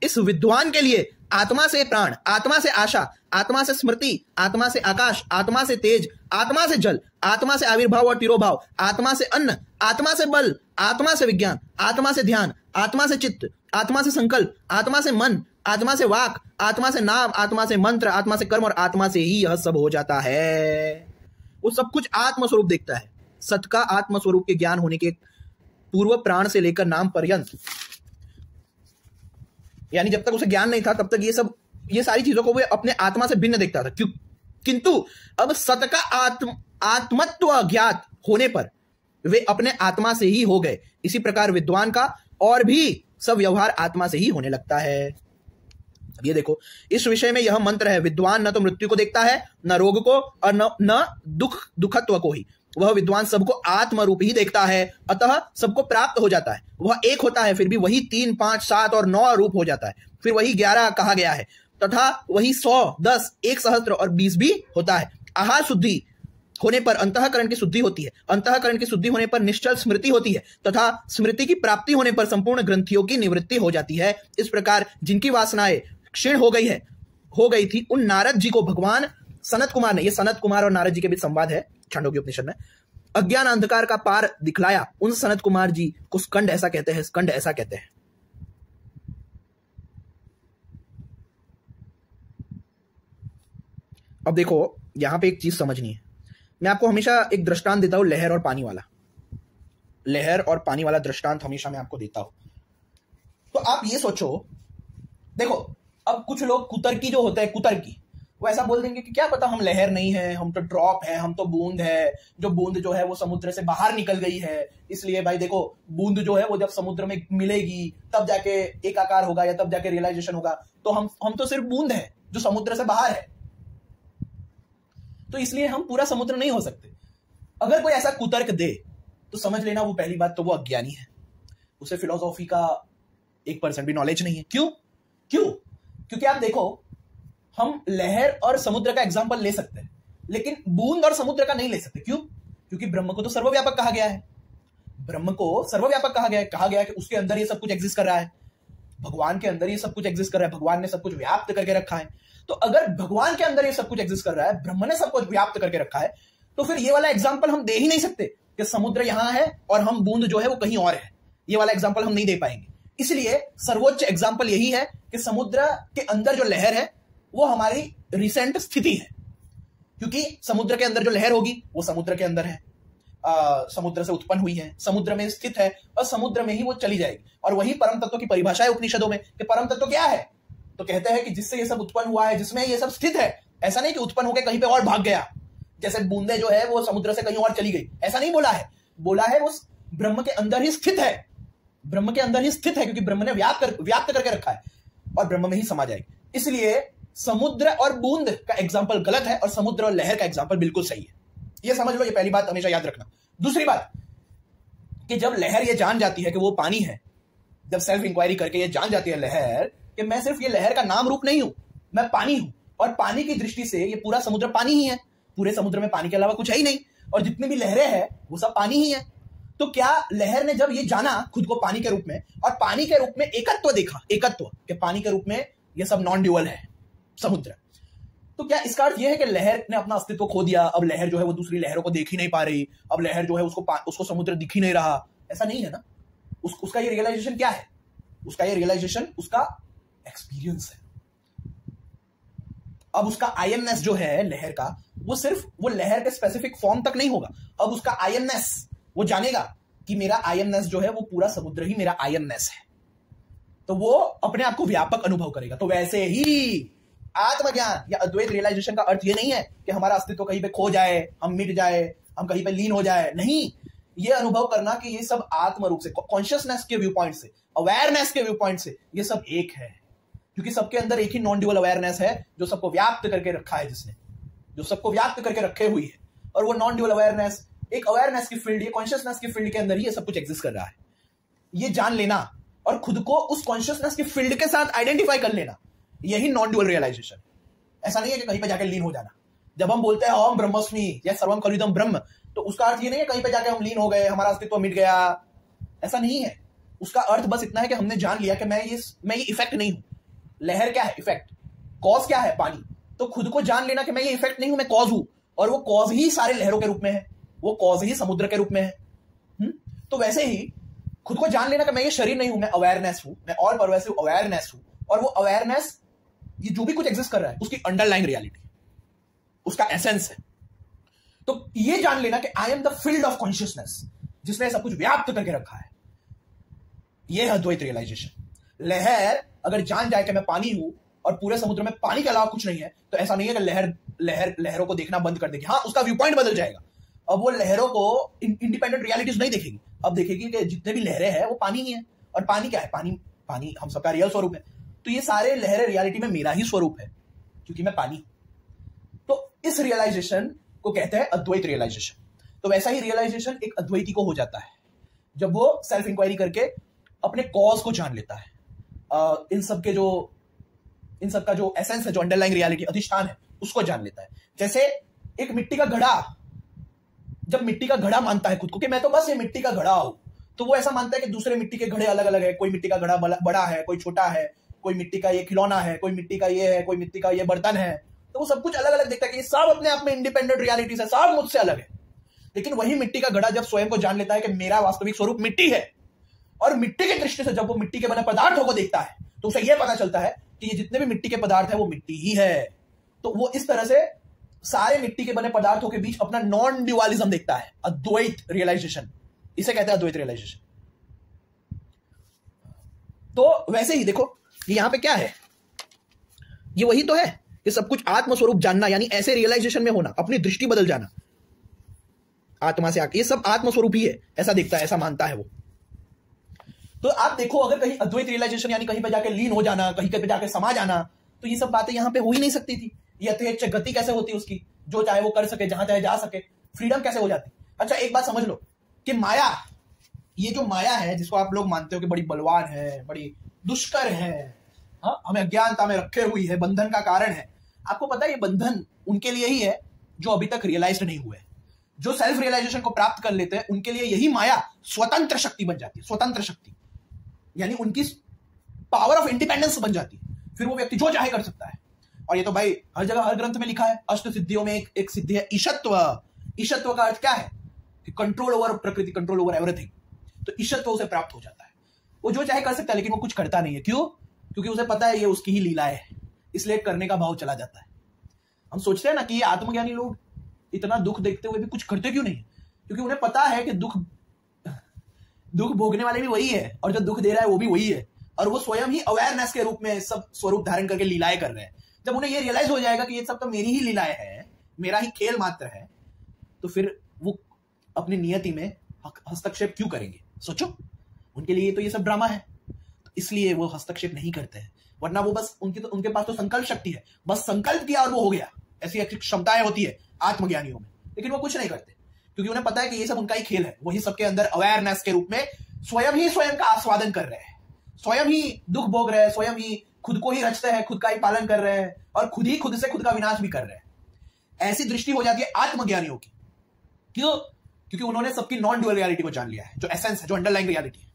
इस विद्वान के लिए आत्मा से प्राण, आत्मा से आशा, आत्मा से स्मृति, आत्मा से आकाश, आत्मा से तेज, आत्मा से जल, आत्मा से आविर्भाव और तिरोभाव, आत्मा से अन्न, आत्मा से बल, आत्मा से विज्ञान, आत्मा से ध्यान, आत्मा से चित्त, आत्मा से संकल्प, आत्मा से मन, आत्मा से वाक, आत्मा से नाम, आत्मा से मंत्र, आत्मा से कर्म और आत्मा से ही यह सब हो जाता है। वो सब कुछ आत्मस्वरूप देखता है। सत का आत्मस्वरूप के ज्ञान होने के पूर्व प्राण से लेकर नाम पर्यंत, यानी जब तक उसे ज्ञान नहीं था तब तक ये सारी चीजों को वो अपने आत्मा से भिन्न देखता था। किंतु अब सत का आत्मत्व ज्ञात होने पर वे अपने आत्मा से ही हो गए। इसी प्रकार विद्वान का और भी सब व्यवहार आत्मा से ही होने लगता है। अब ये देखो, इस विषय में यह मंत्र है, विद्वान न तो मृत्यु को देखता है, न रोग को, और न दुखत्व को ही। वह विद्वान सबको आत्म रूप ही देखता है, अतः सबको प्राप्त हो जाता है। वह एक होता है, फिर भी वही 3, 5, 7 और 9 रूप हो जाता है। फिर वही 11 कहा गया है, तथा वही 100, 10, 1 सहस्त्र और 20 भी होता है। आहार शुद्धि होने पर अंतःकरण की शुद्धि होती है, अंतःकरण की शुद्धि होने पर निश्चल स्मृति होती है, तथा स्मृति की प्राप्ति होने पर संपूर्ण ग्रंथियों की निवृत्ति हो जाती है। इस प्रकार जिनकी वासनाएं क्षीण हो गई थी, उन नारद जी को भगवान सनत कुमार ने, ये सनत कुमार और नारद जी के बीच संवाद है छांदोग्य उपनिषद में, अज्ञान अंधकार का पार दिखलाया। उन सनत कुमार जी को स्कंद ऐसा कहते हैं, स्कंद ऐसा कहते हैं। अब देखो, यहां पे एक चीज समझनी है। मैं आपको हमेशा एक दृष्टांत देता हूं, लहर और पानी वाला। लहर और पानी वाला दृष्टांत हमेशा मैं आपको देता हूं। तो आप ये सोचो, देखो अब कुछ लोग कुतर्की जो होता है, कुतर्की, वो ऐसा बोल देंगे कि क्या पता हम लहर नहीं है, हम तो ड्रॉप है, हम तो बूंद है, जो बूंद जो है वो समुद्र से बाहर निकल गई है, इसलिए भाई देखो बूंद जो है वो जब समुद्र में मिलेगी तब जाके एक आकार होगा या तब जाके रियलाइजेशन होगा। तो हम तो सिर्फ बूंद है जो समुद्र से बाहर है, तो इसलिए हम पूरा समुद्र नहीं हो सकते। अगर कोई ऐसा कुतर्क दे तो समझ लेना वो पहली बात तो वो अज्ञानी है, उसे फिलोसॉफी का 1% भी नॉलेज नहीं है। क्यों? क्यों? क्योंकि आप देखो, हम लहर और समुद्र का एग्जाम्पल ले सकते हैं, लेकिन बूंद और समुद्र का नहीं ले सकते। क्यों? क्योंकि ब्रह्म को तो सर्वव्यापक कहा गया है। ब्रह्म को सर्वव्यापक कहा गया है, कहा गया है कि उसके अंदर ये सब कुछ एग्जिस्ट कर रहा है। भगवान के अंदर ये सब कुछ एग्जिस्ट कर रहा है, भगवान ने सब कुछ व्याप्त करके रखा है। तो अगर भगवान के अंदर ये सब कुछ एग्जिस्ट कर रहा है, ब्रह्म ने सब कुछ व्याप्त करके रखा है, तो फिर ये वाला एग्जाम्पल हम दे ही नहीं सकते कि समुद्र यहां है और हम बूंद जो है वो कहीं और है। ये वाला एग्जाम्पल हम नहीं दे पाएंगे। इसलिए सर्वोच्च एग्जाम्पल यही है कि समुद्र के अंदर जो लहर है वो हमारी रिसेंट स्थिति है, क्योंकि समुद्र के अंदर जो लहर होगी वो समुद्र के अंदर है, समुद्र से उत्पन्न हुई है, समुद्र में स्थित है और समुद्र में ही वो चली जाएगी। और वही परम तत्व की परिभाषा है उपनिषदों में कि परम तत्व क्या है, तो कहते हैं कि जिससे ये सब उत्पन्न हुआ है, जिसमें ये सब स्थित है। ऐसा नहीं कि उत्पन्न होकर कहीं पे और भाग गया, जैसे बूंदे जो है वो समुद्र से कहीं और चली गई, ऐसा नहीं बोला है। बोला है वो ब्रह्म के अंदर ही स्थित है, ब्रह्म के अंदर ही स्थित है, क्योंकि ब्रह्म ने व्याप्त करके रखा है और ब्रह्म में ही समा जाएगी। इसलिए समुद्र और बूंद का एग्जाम्पल गलत है और समुद्र और लहर का एग्जाम्पल बिल्कुल सही है। ये समझ लो, ये पहली बात हमेशा याद रखना। दूसरी बात कि जब लहर ये जान जाती है कि वो पानी है, जब सेल्फ इंक्वायरी करके ये जान जाती है लहर कि मैं सिर्फ ये लहर का नाम रूप नहीं हूं, मैं पानी हूं, और पानी की दृष्टि से ये पूरा समुद्र पानी ही है, पूरे समुद्र में पानी के अलावा कुछ है ही नहीं, और जितनी भी लहरें हैं वो सब पानी ही है। तो क्या लहर ने जब ये जाना खुद को पानी के रूप में और पानी के रूप में एकत्व देखा, एकत्व कि पानी के रूप में ये सब नॉन ड्यूअल है समुद्र, तो क्या इसका अर्थ यह है कि लहर ने अपना अस्तित्व खो दिया, अब लहर जो है वो दूसरी लहरों को देख ही नहीं पा रही, अब लहर जो है उसको समुद्र दिख ही नहीं रहा? ऐसा नहीं है ना। उसका ये रियलाइजेशन क्या है? उसका ये रियलाइजेशन उसका एक्सपीरियंस है। अब उसका आईएमनेस जो है लहर का, वो सिर्फ वो लहर के स्पेसिफिक फॉर्म तक नहीं होगा। अब उसका आईएमनेस, वो जानेगा कि मेरा आईएमनेस जो है वो पूरा समुद्र ही मेरा आईएमनेस है, तो वो अपने आप को व्यापक अनुभव करेगा। तो वैसे ही आत्मज्ञान या अद्वैत रियलाइजेशन का अर्थ ये नहीं है कि हमारा अस्तित्व कहीं पे खो जाए, हम मिट जाए, हम कहीं पे लीन हो जाए। नहीं, ये अनुभव करना कि ये सब आत्म रूप से, कॉन्शियसनेस के व्यू पॉइंट से, अवेयरनेस के व्यू पॉइंट से ये सब एक है, क्योंकि सबके अंदर एक ही नॉन ड्यूअल अवेयरनेस है जो सबको व्याप्त करके रखा है, जिसने जो सबको व्याप्त करके रखे हुई है। और वो नॉन ड्यूअल अवेयरनेस एक अवेयरनेस की फील्ड, ये कॉन्शियसनेस की फील्ड के अंदर ही ये सब कुछ एग्जिस्ट कर रहा है। ये जान लेना और खुद को उस कॉन्शियसनेस की फील्ड के साथ आइडेंटिफाई कर लेना, यही नॉन ड्यूअल रियलाइजेशन। ऐसा नहीं है कि कहीं पे जाके लीन हो जाना। जब हम बोलते हैं अहम ब्रह्मस्मि या सर्वम खलुदम ब्रह्म, तो उसका अर्थ ये नहीं है कहीं पे जाके हम लीन हो गए, हमारा अस्तित्व मिट गया, ऐसा नहीं है। उसका अर्थ बस इतना है कि हमने जान लिया कि मैं ये इफेक्ट नहीं हूं। लहर क्या है? इफेक्ट। कॉज क्या है? पानी। तो खुद को जान लेना कि मैं ये इफेक्ट नहीं हूं, मैं कॉज हूं, और वो कॉज ही सारे लहरों के रूप में है, वो कॉज ही समुद्र के रूप में है। तो वैसे ही खुद को जान लेना कि मैं ये शरीर नहीं हूं, मैं अवेयरनेस हूं, मैं और परवैसिव अवेयरनेस हूं, और वो अवेयरनेस ये जो भी कुछ एग्जिस्ट कर रहा है उसकी अंडरलाइन रियलिटी, उसका एसेंस है। तो ये जान लेना कि आई am the field of consciousness, जिसने सब कुछ व्याप्त करके रखा है। यह है अद्वैत रियलाइजेशन। लहर अगर जान जाए कि मैं पानी हूं और पूरे समुद्र में पानी के अलावा कुछ नहीं है, तो ऐसा नहीं है कि लहरों को देखना बंद कर देगी। हाँ, उसका व्यू पॉइंट बदल जाएगा। अब वो लहरों को इंडिपेंडेंट रियलिटीज नहीं देखेगी, अब देखेगी कि जितने भी लहरें हैं वो पानी ही है। और पानी क्या है? पानी हम सबका रियल स्वरूप है। तो ये सारे लहरें रियलिटी में मेरा ही स्वरूप है, क्योंकि मैं पानी हूं। तो इस रियलाइजेशन को कहते हैं अद्वैत रियलाइजेशन। तो वैसा ही रियलाइजेशन एक अद्वैती को हो जाता है जब वो सेल्फ इंक्वायरी करके अपने कॉज को जान लेता है, इन सब का जो एसेंस है, जो अंडरलाइंग रियलिटी, अधिष्ठान है, उसको जान लेता है। जैसे एक मिट्टी का घड़ा, जब मिट्टी का घड़ा मानता है खुद को कि मैं तो बस ये मिट्टी का घड़ा हूं, तो वो ऐसा मानता है कि दूसरे मिट्टी के घड़े अलग अलग है। कोई मिट्टी का घड़ा बड़ा है, कोई छोटा है, कोई मिट्टी का ये खिलौना है, कोई मिट्टी का ये है, कोई मिट्टी का ये बर्तन है। तो वो सब कुछ अलग अलग देखता है कि ये सब अपने आप में इंडिपेंडेंट रियलिटीज है, सब मुझसे अलग है। लेकिन वही मिट्टी का घड़ा जब स्वयं को जान लेता है कि मेरा वास्तविक स्वरूप मिट्टी है, और मिट्टी की दृष्टि से जब वो मिट्टी के बने पदार्थों को देखता है, तो उसे यह पता चलता है कि ये जितने भी मिट्टी के पदार्थ है वो मिट्टी ही है। तो वो इस तरह से सारे मिट्टी के बने पदार्थों के बीच अपना नॉन ड्यूअलिज्म देखता है। अद्वैत रियलाइजेशन, इसे कहते हैं अद्वैत रियलाइजेशन। तो वैसे ही देखो, ये यहां पे क्या है? ये वही तो है कि सब कुछ आत्मस्वरूप जानना, यानी ऐसे रियलाइजेशन में होना, अपनी दृष्टि बदल जाना आत्मा से आके, ये सब आत्मस्वरूप ही है, ऐसा दिखता है, ऐसा मानता है वो। तो आप देखो, अगर कहीं अद्वैत रियलाइजेशन यानी कहीं पे जाके लीन हो जाना, कहीं पे जाके समा जाना, तो ये सब बातें यहां पे हो ही नहीं सकती थी। यथेच्छ गति कैसे होती उसकी, जो चाहे वो कर सके, जहां चाहे जा सके, फ्रीडम कैसे हो जाती। अच्छा, एक बात समझ लो कि माया, ये जो माया है जिसको आप लोग मानते हो कि बड़ी बलवान है, बड़ी दुष्कर है, हाँ, हमें अज्ञानता में रखे हुई है, बंधन का कारण है। आपको पता है ये बंधन उनके लिए ही है जो अभी तक रियलाइज नहीं हुए। जो सेल्फ रियलाइजेशन को प्राप्त कर लेते हैं उनके लिए यही माया स्वतंत्र शक्ति बन जाती है। स्वतंत्र शक्ति यानी उनकी पावर ऑफ इंडिपेंडेंस बन जाती है। फिर वो व्यक्ति जो चाहे कर सकता है। और ये तो भाई हर जगह हर ग्रंथ में लिखा है। अष्ट सिद्धियों में एक सिद्धि है ईशत्व। ईशत्व का अर्थ क्या है कि कंट्रोल ओवर प्रकृति, कंट्रोल ओवर एवरीथिंग। तो ईशत्व उसे प्राप्त हो जाता है। वो जो चाहे कर सकता है लेकिन वो कुछ करता नहीं है। क्यों? क्योंकि उसे पता है ये उसकी ही लीला है, इसलिए करने का भाव चला जाता है। हम सोचते हैं ना कि ये आत्मज्ञानी लोग इतना दुख देखते हुए भी कुछ करते क्यों नहीं? क्योंकि उन्हें पता है कि दुख भोगने वाले भी वही है और जो दुख दे रहा है वो भी वही है, और वो स्वयं ही अवेयरनेस के रूप में सब स्वरूप धारण करके लीलाएं कर रहे हैं। जब उन्हें ये रियलाइज हो जाएगा कि ये सब तो मेरी ही लीलाएं है, मेरा ही खेल मात्र है, तो फिर वो अपनी नियति में हस्तक्षेप क्यों करेंगे? सोचो, उनके लिए तो ये सब ड्रामा है, तो इसलिए वो हस्तक्षेप नहीं करते हैं। वरना वो बस उनके पास तो संकल्प शक्ति है, बस संकल्प किया और वो हो गया। ऐसी क्षमताएं होती है आत्मज्ञानियों में, लेकिन वो कुछ नहीं करते क्योंकि उन्हें पता है कि ये सब उनका ही खेल है। वही सबके अंदर अवेयरनेस के रूप में स्वयं का आस्वादन कर रहे हैं, स्वयं ही दुख भोग रहे हैं, स्वयं ही खुद को ही रचते हैं, खुद का ही पालन कर रहे हैं और खुद से खुद का विनाश भी कर रहे हैं। ऐसी दृष्टि हो जाती है आत्मज्ञानियों की। क्यों? क्योंकि उन्होंने सबकी नॉन ड्यूअल रियलिटी को जान लिया है, जो एसेंस है, जो अंडरलाइंग रियलिटी है।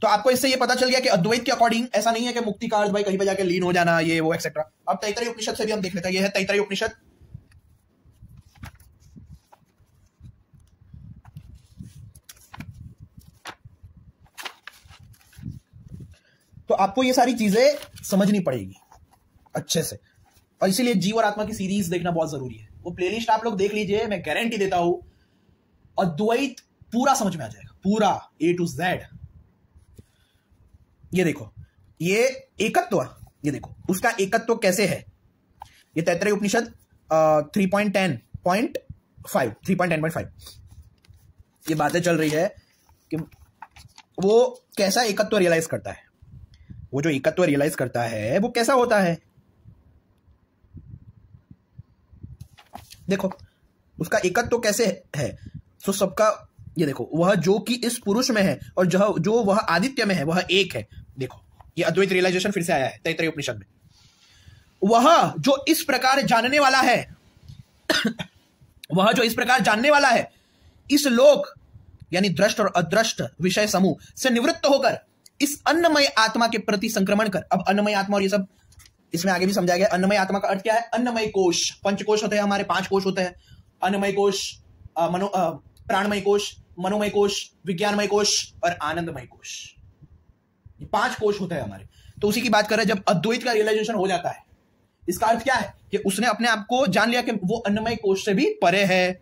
तो आपको इससे ये पता चल गया कि अद्वैत के अकॉर्डिंग ऐसा नहीं है कि मुक्ति का अर्थ भाई कहीं पे जाके लीन हो जाना, ये वो एक्सेट्रा। अब तैतरीय उपनिषद से भी हम देख लेते हैं। ये है तैतरीय उपनिषद। तो आपको ये सारी चीजें समझनी पड़ेगी अच्छे से, और इसीलिए जीव और आत्मा की सीरीज देखना बहुत जरूरी है। वो प्लेलिस्ट आप लोग देख लीजिए, मैं गारंटी देता हूं अद्वैत पूरा समझ में आ जाएगा, पूरा A to Z। ये देखो, ये एकत्व, ये देखो उसका एकत्व कैसे है। ये तैतरीय उपनिषद 3.10.5 ये बातें चल रही है कि वो कैसा एकत्व रियलाइज करता है। वो जो एकत्व रियलाइज करता है वो कैसा होता है, देखो उसका एकत्व कैसे है। तो सबका ये देखो, वह जो कि इस पुरुष में है और जो वह आदित्य में है वह एक है। देखो ये अद्वैत रियलाइजेशन फिर से आया है तैतरीय उपनिषद में। वह जो इस प्रकार जानने वाला है वह जो इस प्रकार जानने वाला है, इस लोक यानी दृष्ट और अदृष्ट विषय समूह से निवृत्त होकर इस अन्नमय आत्मा के प्रति संक्रमण कर। अब अन्नमय आत्मा और ये सब इसमें आगे भी समझाया गया। अन्नमय आत्मा का अर्थ क्या है? अन्नमय कोश, पंचकोश होते हैं हमारे, 5 कोश होते हैं। अन्नमय कोश, प्राणमय कोश, मनोमय कोश, विज्ञानमय कोश और आनंदमय कोश। ये 5 कोश होते हैं हमारे। तो उसी की बात कर रहे हैं। जब अद्वैत का रियलाइजेशन हो जाता है, इसका अर्थ क्या है कि उसने अपने आप को जान लिया कि वो अन्नमय कोश से भी परे है।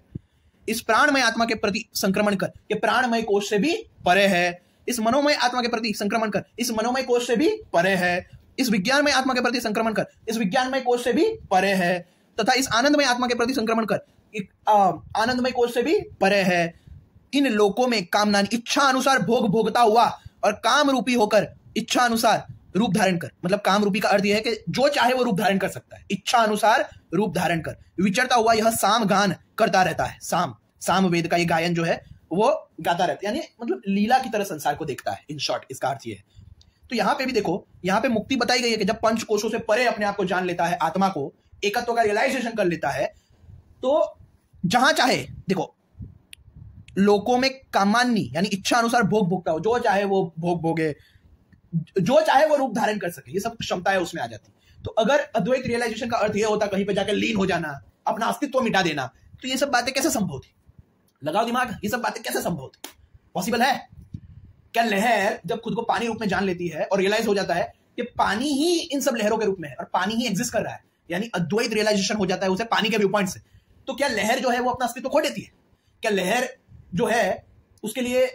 इस प्राणमय आत्मा के प्रति संक्रमण कर, ये प्राणमय कोश से भी परे है। इस मनोमय आत्मा के प्रति संक्रमण कर, इस मनोमय कोश से भी परे है। इस विज्ञानमय आत्मा के प्रति संक्रमण कर, इस विज्ञानमय कोश से भी परे है। तथा इस आनंदमय आत्मा के प्रति संक्रमण कर, आनंदमय कोश से भी परे है। इन लोकों में कामना इच्छा अनुसार भोग भोगता हुआ और काम रूपी होकर इच्छा अनुसार रूप धारण कर। मतलब काम रूपी का अर्थ यह है कि जो चाहे वो रूप धारण कर सकता है। इच्छा अनुसार रूप धारण कर विचरता हुआ यह साम गान करता रहता है। साम वेद का ये गायन जो है वो गाता रहता है, यानी मतलब लीला की तरह संसार को देखता है। इन शॉर्ट इसका अर्थ ये है। तो यहां पे भी देखो, यहां पे मुक्ति बताई गई है कि जब पंच कोशों से परे अपने आप को जान लेता है, आत्मा को एकत्व का रियलाइजेशन कर लेता है, तो जहां चाहे देखो लोकों में कामान्नी यानी इच्छा अनुसार भोग भोगता हो, जो चाहे वो भोग भोगे, जो चाहे वो रूप धारण कर सके, ये सब क्षमताएं उसमें आ जाती। तो अगर अद्वैत रियलाइजेशन का अर्थ ये होता कहीं पे जाकर लीन हो जाना, अपना अस्तित्व मिटा देना, तो ये सब बातें कैसे संभव थी? लगाओ दिमाग, ये सब बातें कैसे संभव थी? पॉसिबल है क्या? लहर जब खुद को पानी रूप में जान लेती है और रियलाइज हो जाता है कि पानी ही इन सब लहरों के रूप में है और पानी ही एग्जिस्ट कर रहा है, यानी अद्वैत रियलाइजेशन हो जाता है उसे पानी के व्यू पॉइंट से, तो क्या लहर जो है वो अपना अस्तित्व खो देती है? क्या लहर जो है उसके लिए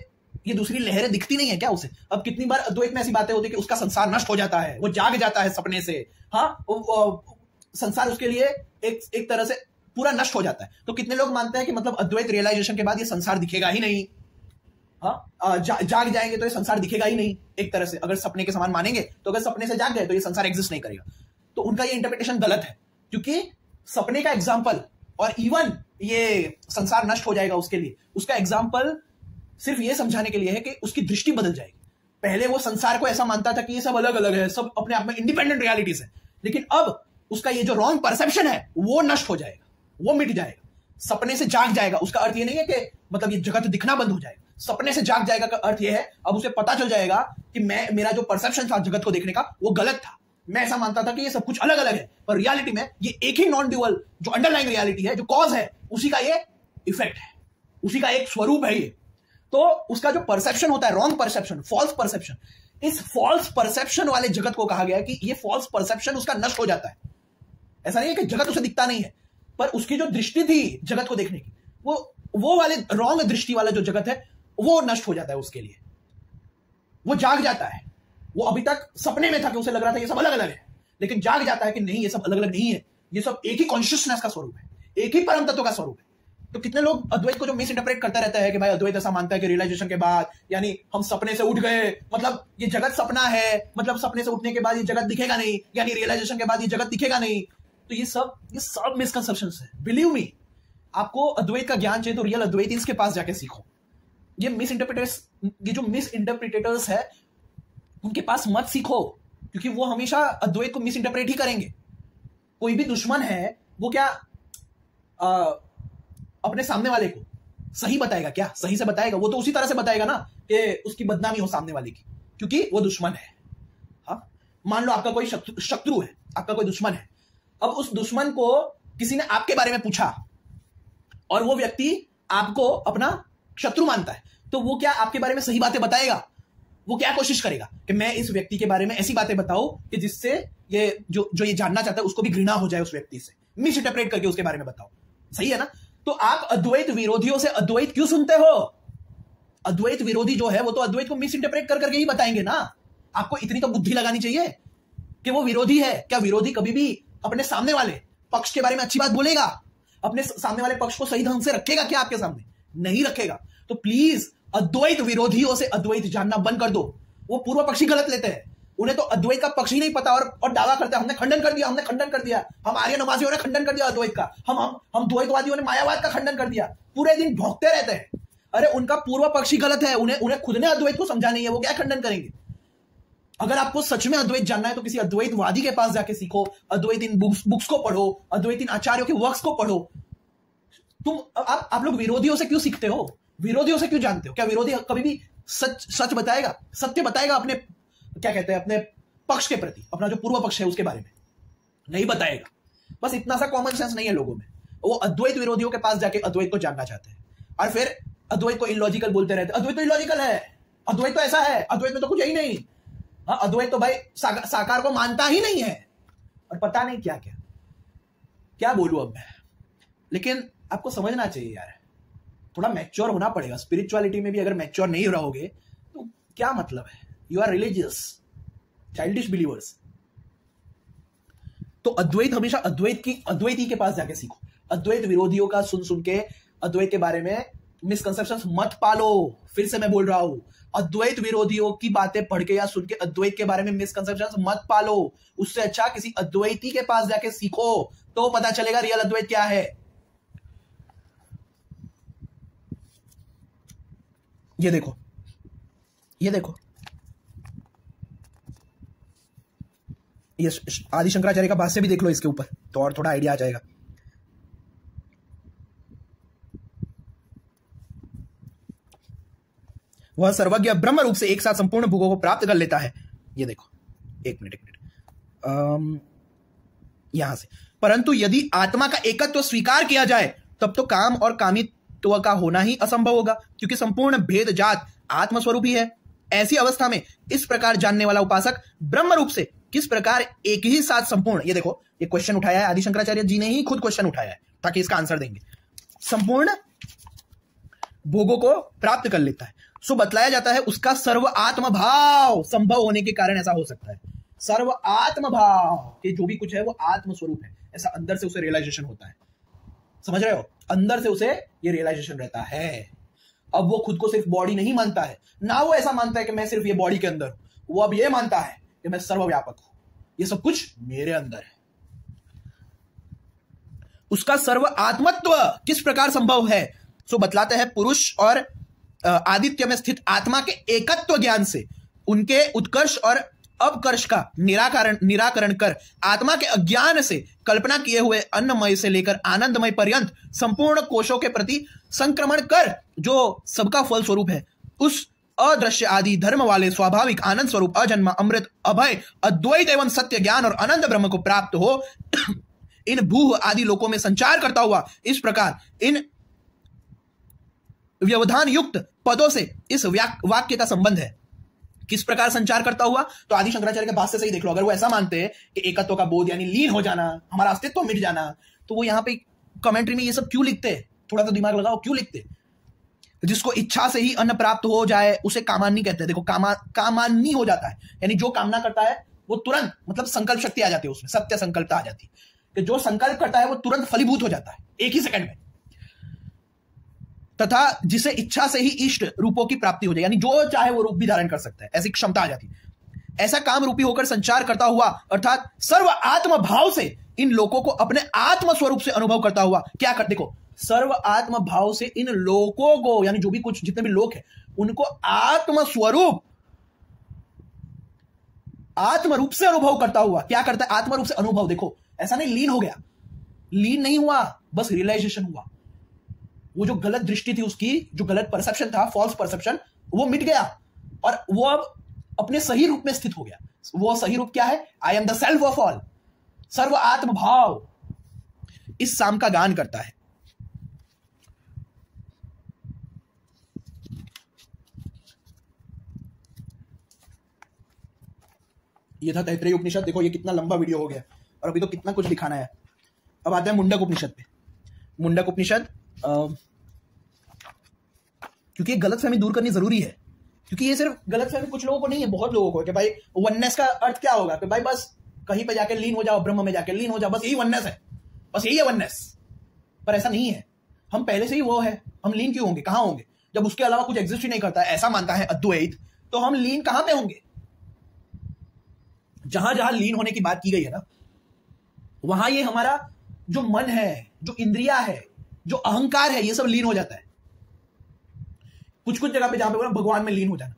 ये दूसरी लहरें दिखती नहीं है क्या उसे? अब कितनी बार अद्वैत में ऐसी बातें होती है कि उसका संसार नष्ट हो जाता है, वो जाग जाता है सपने से। हाँ, संसार उसके लिए एक तरह से पूरा नष्ट हो जाता है। तो कितने लोग मानते हैं कि मतलब अद्वैत रियलाइजेशन के बाद ये संसार दिखेगा ही नहीं। हाँ, जाग जाएंगे तो ये संसार दिखेगा ही नहीं। एक तरह से अगर सपने के समान मानेंगे तो अगर सपने से जाग गए तो ये संसार एग्जिस्ट नहीं करेगा। तो उनका ये इंटरप्रिटेशन गलत है, क्योंकि सपने का एग्जाम्पल और इवन ये संसार नष्ट हो जाएगा उसके लिए, उसका एग्जाम्पल सिर्फ ये समझाने के लिए है कि उसकी दृष्टि बदल जाएगी। पहले वो संसार को ऐसा मानता था कि ये सब अलग अलग है, सब अपने आप में इंडिपेंडेंट रियलिटीज है, लेकिन अब उसका ये जो रॉन्ग परसेप्शन है वो नष्ट हो जाएगा, वो मिट जाएगा, सपने से जाग जाएगा। उसका अर्थ ये नहीं है कि मतलब ये जगत दिखना बंद हो जाएगा, सपने से जाग जाएगा का अर्थ ये है अब उसे पता चल जाएगा कि मेरा जो परसेप्शन था जगत को देखने का वो गलत था। मैं ऐसा मानता था कि ये सब कुछ अलग अलग है, पर रियलिटी में ये एक ही नॉन ड्यूअल जो अंडरलाइंग रियलिटी है, जो कॉज है, उसी का ये इफेक्ट है, उसी का एक स्वरूप है ये। तो उसका जो परसेप्शन होता है, रॉन्ग परसेप्शन, फॉल्स परसेप्शन, इस फॉल्स परसेप्शन वाले जगत को कहा गया है कि ये फॉल्स परसेप्शन उसका नष्ट हो जाता है। ऐसा नहीं है कि जगत उसे दिखता नहीं है, पर उसकी जो दृष्टि थी जगत को देखने की, वो वाले रॉन्ग दृष्टि वाला जो जगत है वो नष्ट हो जाता है। उसके लिए वो जाग जाता है। वो अभी तक सपने में था कि उसे लग रहा था ये सब अलग अलग है, लेकिन जाग जाता है कि नहीं, ये सब अलग अलग नहीं है, ये सब एक ही कॉन्शियसनेस का स्वरूप है, एक ही परम तत्व का स्वरूप है। तो कितने लोग अद्वैत को जो मिस इंटरप्रेट करता रहता है कि भाई अद्वैत ऐसा मानता है कि रियलाइजेशन के बाद यानी हम सपने से उठ गए, मतलब ये जगत सपना है, मतलब सपने से उठने के बाद ये जगत दिखेगा नहीं, यानी रियलाइजेशन के बाद ये जगत दिखेगा नहीं। तो ये सब मिसकंसेप्शंस है। बिलीव मी, आपको अद्वैत का ज्ञान चाहिए तो रियल अद्वैतीज के पास जाके सीखो। ये जो मिस इंटरप्रिटेटर्स है उनके पास मत सीखो, क्योंकि वो हमेशा अद्वैत को मिस इंटरप्रेट ही करेंगे। कोई भी दुश्मन है वो क्या अपने सामने वाले को सही बताएगा? क्या सही से बताएगा? वो तो उसी तरह से बताएगा ना कि उसकी बदनामी हो सामने वाले की, क्योंकि वो दुश्मन है। हाँ, मान लो आपका कोई शत्रु है, आपका कोई दुश्मन है। अब उस दुश्मन को किसी ने आपके बारे में पूछा और वो व्यक्ति आपको अपना शत्रु मानता है, तो वो क्या आपके बारे में सही बातें बताएगा? वो क्या कोशिश करेगा कि मैं इस व्यक्ति के बारे में ऐसी बातें बताऊं कि जिससे ये जो ये जानना चाहता है उसको भी घृणा हो जाए उस व्यक्ति से, मिस इंटरप्रेट करके उसके बारे में बताओ। सही है ना? तो आप अद्वैत विरोधियों से अद्वैत क्यों सुनते हो? अद्वैत विरोधी जो है वो तो अद्वैत को मिस इंटरप्रेट कर करके ही बताएंगे ना। आपको इतनी तो बुद्धि लगानी चाहिए कि वो विरोधी है। क्या विरोधी कभी भी अपने सामने वाले पक्ष के बारे में अच्छी बात बोलेगा? अपने सामने वाले पक्ष को सही ढंग से रखेगा क्या आपके सामने? नहीं रखेगा। तो प्लीज अद्वैत विरोधियों से अद्वैत जानना बंद कर दो। वो पूर्व पक्षी गलत लेते हैं, उन्हें तो अद्वैत का पक्ष ही नहीं पता और दावा करते हैं हमने खंडन कर दिया, हमने खंडन कर दिया, हम आर्य नमाजियों ने खंडन कर दिया अद्वैत का, हम द्वैतवादियों ने मायावाद का खंडन कर दिया। पूरे दिन भौंकते रहते हैं। अरे उनका पूर्व पक्षी गलत है, उन्हें खुद ने अद्वैत को समझा नहीं है, वो क्या खंडन करेंगे? अगर आपको सच में अद्वैत जानना है तो किसी अद्वैतवादी के पास जाके सीखो, अद्वैत इन बुक्स को पढ़ो, अद्वैत इन आचार्यों के वर्क्स को पढ़ो। आप लोग विरोधियों से क्यों सीखते हो? विरोधियों से क्यों जानते हो? क्या विरोधी कभी भी सच बताएगा, सत्य बताएगा अपने क्या कहते हैं अपने पक्ष के प्रति, अपना जो पूर्व पक्ष है उसके बारे में? नहीं बताएगा। बस इतना सा कॉमन सेंस नहीं है लोगों में। वो अद्वैत विरोधियों के पास जाके अद्वैत को जानना चाहते हैं और फिर अद्वैत को इलॉजिकल बोलते रहते हैं। अद्वैत तो इलॉजिकल है, अद्वैत तो ऐसा है, अद्वैत में तो कुछ ही नहीं। हाँ, अद्वैत तो भाई साकार को मानता ही नहीं है और पता नहीं क्या क्या क्या बोलूं अब मैं। लेकिन आपको समझना चाहिए यार, थोड़ा मैच्योर होना पड़ेगा। स्पिरिचुअलिटी में भी अगर मैच्योर नहीं रहोगे तो क्या मतलब है? You are religious childish believers. तो अद्वैत हमेशा अद्वैती के पास जाके सीखो। अद्वैत विरोधियों का सुन के अद्वैत के बारे में मिसकंसेप्शंस मत पालो। फिर से मैं बोल रहा हूं, अद्वैत विरोधियों की बातें पढ़ के या सुन के अद्वैत के बारे में मिसकंसेप्शंस मत पालो। उससे अच्छा किसी अद्वैती के पास जाके सीखो, तो पता चलेगा रियल अद्वैत क्या है। ये देखो ये आदि शंकराचार्य का भाष्य भी देख लो इसके ऊपर, तो और थोड़ा आइडिया आ जाएगा। वह सर्वज्ञ ब्रह्म रूप से एक साथ संपूर्ण भोगों को प्राप्त कर लेता है। ये देखो, एक मिनट यहां से, परंतु यदि आत्मा का एकत्व स्वीकार किया जाए तब तो काम और कामित्व का होना ही असंभव होगा, क्योंकि संपूर्ण भेद जात आत्मस्वरूप ही है। ऐसी अवस्था में इस प्रकार जानने वाला उपासक ब्रह्म रूप से किस प्रकार एक ही साथ संपूर्ण, ये देखो ये क्वेश्चन उठाया है आदि शंकराचार्य जी ने ही खुद क्वेश्चन उठाया है ताकि इसका आंसर देंगे, संपूर्ण भोगों को प्राप्त कर लेता है। सो बतलाया जाता है उसका सर्व आत्म भाव संभव होने के कारण ऐसा हो सकता है। सर्व आत्म भाव के जो भी कुछ है वो आत्म स्वरूप है, ऐसा अंदर से उसे रियलाइजेशन होता है। समझ रहे हो? अंदर से उसे ये रियलाइजेशन रहता है। अब वो खुद को सिर्फ बॉडी नहीं मानता है ना, वो ऐसा मानता है कि मैं सिर्फ ये बॉडी के अंदर हूं। वो अब ये मानता है कि मैं सर्वव्यापक हूं, ये सब कुछ मेरे अंदर है। उसका सर्व आत्मत्व किस प्रकार संभव है? सो बतलाते हैं पुरुष और आदित्य में स्थित आत्मा के एकत्व ज्ञान से उनके उत्कर्ष और अपकर्ष का निराकरण कर आत्मा के अज्ञान से कल्पना किए हुए अन्नमय से लेकर आनंदमय पर्यंत संपूर्ण कोशों के प्रति संक्रमण कर जो सबका फल स्वरूप है, उस अदृश्य आदि धर्म वाले स्वाभाविक आनंद स्वरूप अजन्मा अमृत अभय अद्वैत एवं सत्य ज्ञान और अनंत ब्रह्म को प्राप्त हो इन भूह आदि लोकों में संचार करता हुआ, इस प्रकार इन व्यवधान युक्त पदों से इस वाक्य का संबंध है। किस प्रकार संचार करता हुआ? तो आदि शंकराचार्य के भाष्य से ही देख लो। अगर वो ऐसा मानते हैं कि एकत्व का बोध यानी लीन हो जाना, हमारा अस्तित्व मिट जाना, तो वो यहाँ पे कमेंट्री में ये सब क्यों लिखते हैं? थोड़ा सा दिमाग लगाओ, क्यों लिखते? जिसको इच्छा से ही अन्न प्राप्त हो जाए उसे कामान्नी कहते हैं। देखो, कामान्नी हो जाता है यानी जो कामना करता है वो तुरंत, मतलब संकल्प शक्ति आ जाती है उसमें, सत्य संकल्पता आ जाती है कि जो संकल्प करता है वो तुरंत फलीभूत हो जाता है एक ही सेकंड में। तथा जिसे इच्छा से ही इष्ट रूपों की प्राप्ति हो जाए, यानी जो चाहे वो रूप भी धारण कर सकता है, ऐसी क्षमता आ जाती है। ऐसा काम रूपी होकर संचार करता हुआ अर्थात सर्व आत्म भाव से इन लोकों को अपने आत्म स्वरूप से अनुभव करता हुआ क्या कर, देखो सर्व आत्म भाव से इन लोकों को, यानी जो भी कुछ जितने भी लोक है उनको आत्म स्वरूप आत्म रूप से अनुभव करता हुआ क्या करता है? आत्म रूप से अनुभव। देखो, ऐसा नहीं लीन हो गया, लीन नहीं हुआ, बस रियलाइजेशन हुआ। वो जो गलत दृष्टि थी उसकी, जो गलत परसेप्शन था, फॉल्स परसेप्शन, वो मिट गया और वो अब अपने सही रूप में स्थित हो गया। वो सही रूप क्या है? I am the self of all, सर्व आत्म भाव। इस साम का गान करता है। ये था तैत्तिरीय उपनिषद। देखो ये कितना लंबा वीडियो हो गया और अभी तो कितना कुछ दिखाना है। अब आते हैं मुंडक उपनिषद पे। मुंडक उपनिषद, क्योंकि ये गलतफहमी दूर करनी जरूरी है, क्योंकि ये सिर्फ गलतफहमी कुछ लोगों को नहीं है, बहुत लोगों को, कि भाई वननेस का अर्थ क्या होगा, कि भाई बस कहीं पे जाके लीन हो जाओ, ब्रह्म में जाके लीन हो जाओ, बस यही वननेस है, बस यही है वननेस। पर ऐसा नहीं है, हम पहले से ही वो है, हम लीन क्यों होंगे? कहां होंगे? जब उसके अलावा कुछ एग्जिस्ट ही नहीं करता है, ऐसा मानता है अद्वैत, तो हम लीन कहां पे होंगे? जहां जहां लीन होने की बात की गई है ना, वहां ये हमारा जो मन है, जो इंद्रिया है, जो अहंकार है, ये सब लीन हो जाता है। कुछ कुछ जगह पे जहां पे भगवान में लीन हो जाना,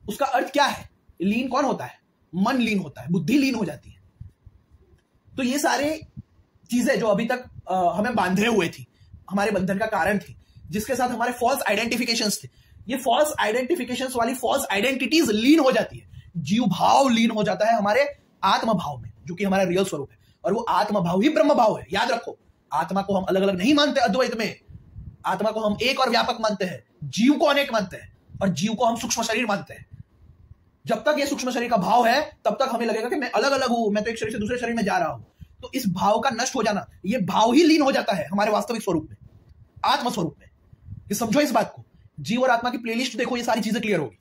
उसका अर्थ क्या है? लीन कौन होता है? मन लीन होता है, बुद्धि लीन हो जाती है। तो ये सारे चीजें जो अभी तक हमें बांधे हुए थी, हमारे बंधन का कारण थी, जिसके साथ हमारे फॉल्स आइडेंटिफिकेशंस थे, ये फॉल्स आइडेंटिफिकेशंस वाली फॉल्स आइडेंटिटीज लीन हो जाती है। जीव भाव लीन हो जाता है हमारे आत्म भाव में, जो कि हमारा रियल स्वरूप है, और वो आत्म भाव ही ब्रह्म भाव है। याद रखो, आत्मा को हम अलग अलग नहीं मानते अद्वैत में, आत्मा को हम एक और व्यापक मानते हैं, जीव को अनेक मानते हैं, और जीव को हम सूक्ष्म शरीर मानते हैं। जब तक ये सूक्ष्म शरीर का भाव है तब तक हमें लगेगा कि मैं अलग अलग हूं, मैं तो एक शरीर से दूसरे शरीर में जा रहा हूं। तो इस भाव का नष्ट हो जाना, ये भाव ही लीन हो जाता है हमारे वास्तविक स्वरूप में, आत्म स्वरूप में। ये समझो इस बात को। जीव और आत्मा की प्लेलिस्ट देखो, ये सारी चीजें क्लियर होगी।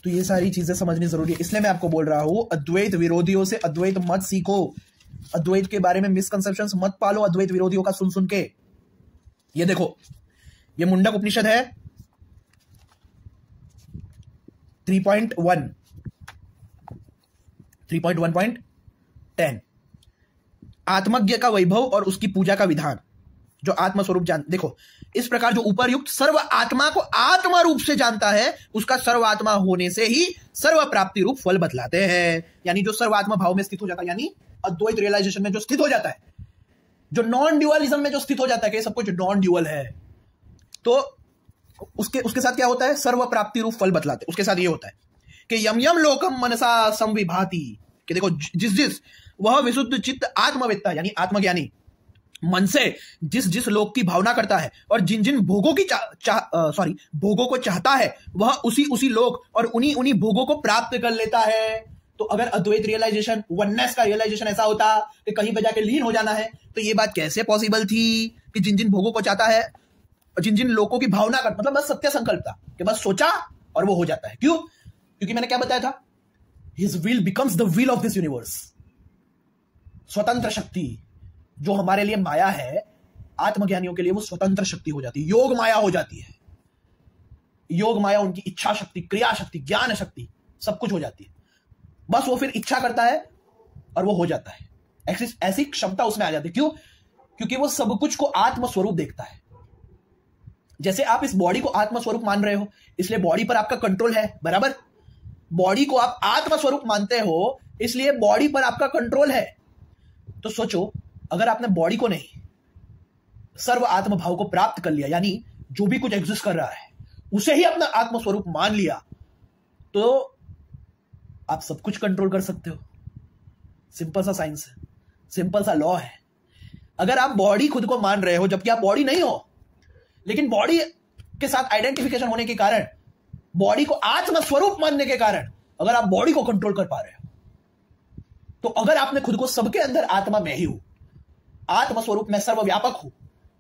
तो ये सारी चीजें समझनी जरूरी है, इसलिए मैं आपको बोल रहा हूं, अद्वैत विरोधियों से अद्वैत मत सीखो, अद्वैत के बारे में मिसकंसेप्शंस मत पालो अद्वैत विरोधियों का सुन सुन के। ये देखो, ये मुंडक उपनिषद है 3.1.10 आत्मज्ञ का वैभव और उसकी पूजा का विधान, जो आत्मस्वरूप जान। देखो, इस प्रकार जो ऊपरयुक्त सर्व आत्मा को आत्मा रूप से जानता है, उसका सर्वात्मा होने से ही सर्व प्राप्ति रूप फल बतलाते हैं। यानी जो सर्वात्मा भाव में स्थित हो जाता है, यानी अद्वैत रियलाइजेशन में जो स्थित हो जाता है, जो नॉन ड्यूअलिज्म में जो स्थित हो जाता है कि सब कुछ नॉन ड्यूअल है, तो उसके साथ क्या होता है? सर्व प्राप्ति रूप फल बतलाते हैं। उसके साथ ये होता है कि यम यम लोकम मनसा संविभाति, कि देखो जिस वह विशुद्ध चित्त आत्मवेत्ता यानी आत्मज्ञानी मन से जिस जिस लोक की भावना करता है और जिन जिन भोगों की भोगों को चाहता है, वह उसी लोक और उन्हीं भोगों को प्राप्त कर लेता है। तो अगर अद्वैत रियलाइजेशन, वननेस का रियलाइजेशन ऐसा होता कि कहीं पे जाके लीन हो जाना है, तो ये बात कैसे पॉसिबल थी कि जिन जिन भोगों को चाहता है, जिन जिन लोकों की भावना कर, मतलब बस सत्य संकल्प था कि बस सोचा और वो हो जाता है। क्यों? क्योंकि मैंने क्या बताया था, his will becomes the will of this universe. स्वतंत्र शक्ति जो हमारे लिए माया है, आत्मज्ञानियों के लिए वो स्वतंत्र शक्ति हो जाती है, योग माया हो जाती है। योग माया उनकी इच्छा शक्ति, क्रिया शक्ति, ज्ञान शक्ति, सब कुछ हो जाती है। बस वो फिर इच्छा करता है और वो हो जाता है। ऐसी क्षमता उसमें आ जाती है। क्यों? क्योंकि वो सब कुछ को आत्मस्वरूप देखता है। जैसे आप इस बॉडी को आत्मस्वरूप मान रहे हो, इसलिए बॉडी पर आपका कंट्रोल है, बराबर। बॉडी को आप आत्मस्वरूप मानते हो, इसलिए बॉडी पर आपका कंट्रोल है। तो सोचो, अगर आपने बॉडी को नहीं, सर्व आत्म भाव को प्राप्त कर लिया, यानी जो भी कुछ एग्जिस्ट कर रहा है उसे ही अपना आत्मस्वरूप मान लिया, तो आप सब कुछ कंट्रोल कर सकते हो। सिंपल सा साइंस है, सिंपल सा लॉ है। अगर आप बॉडी खुद को मान रहे हो जबकि आप बॉडी नहीं हो, लेकिन बॉडी के साथ आइडेंटिफिकेशन होने के कारण, बॉडी को आत्मस्वरूप मानने के कारण अगर आप बॉडी को कंट्रोल कर पा रहे हो, तो अगर आपने खुद को सबके अंदर आत्मा में ही हूं, आत्मस्वरूप में सर्वव्यापक हूं,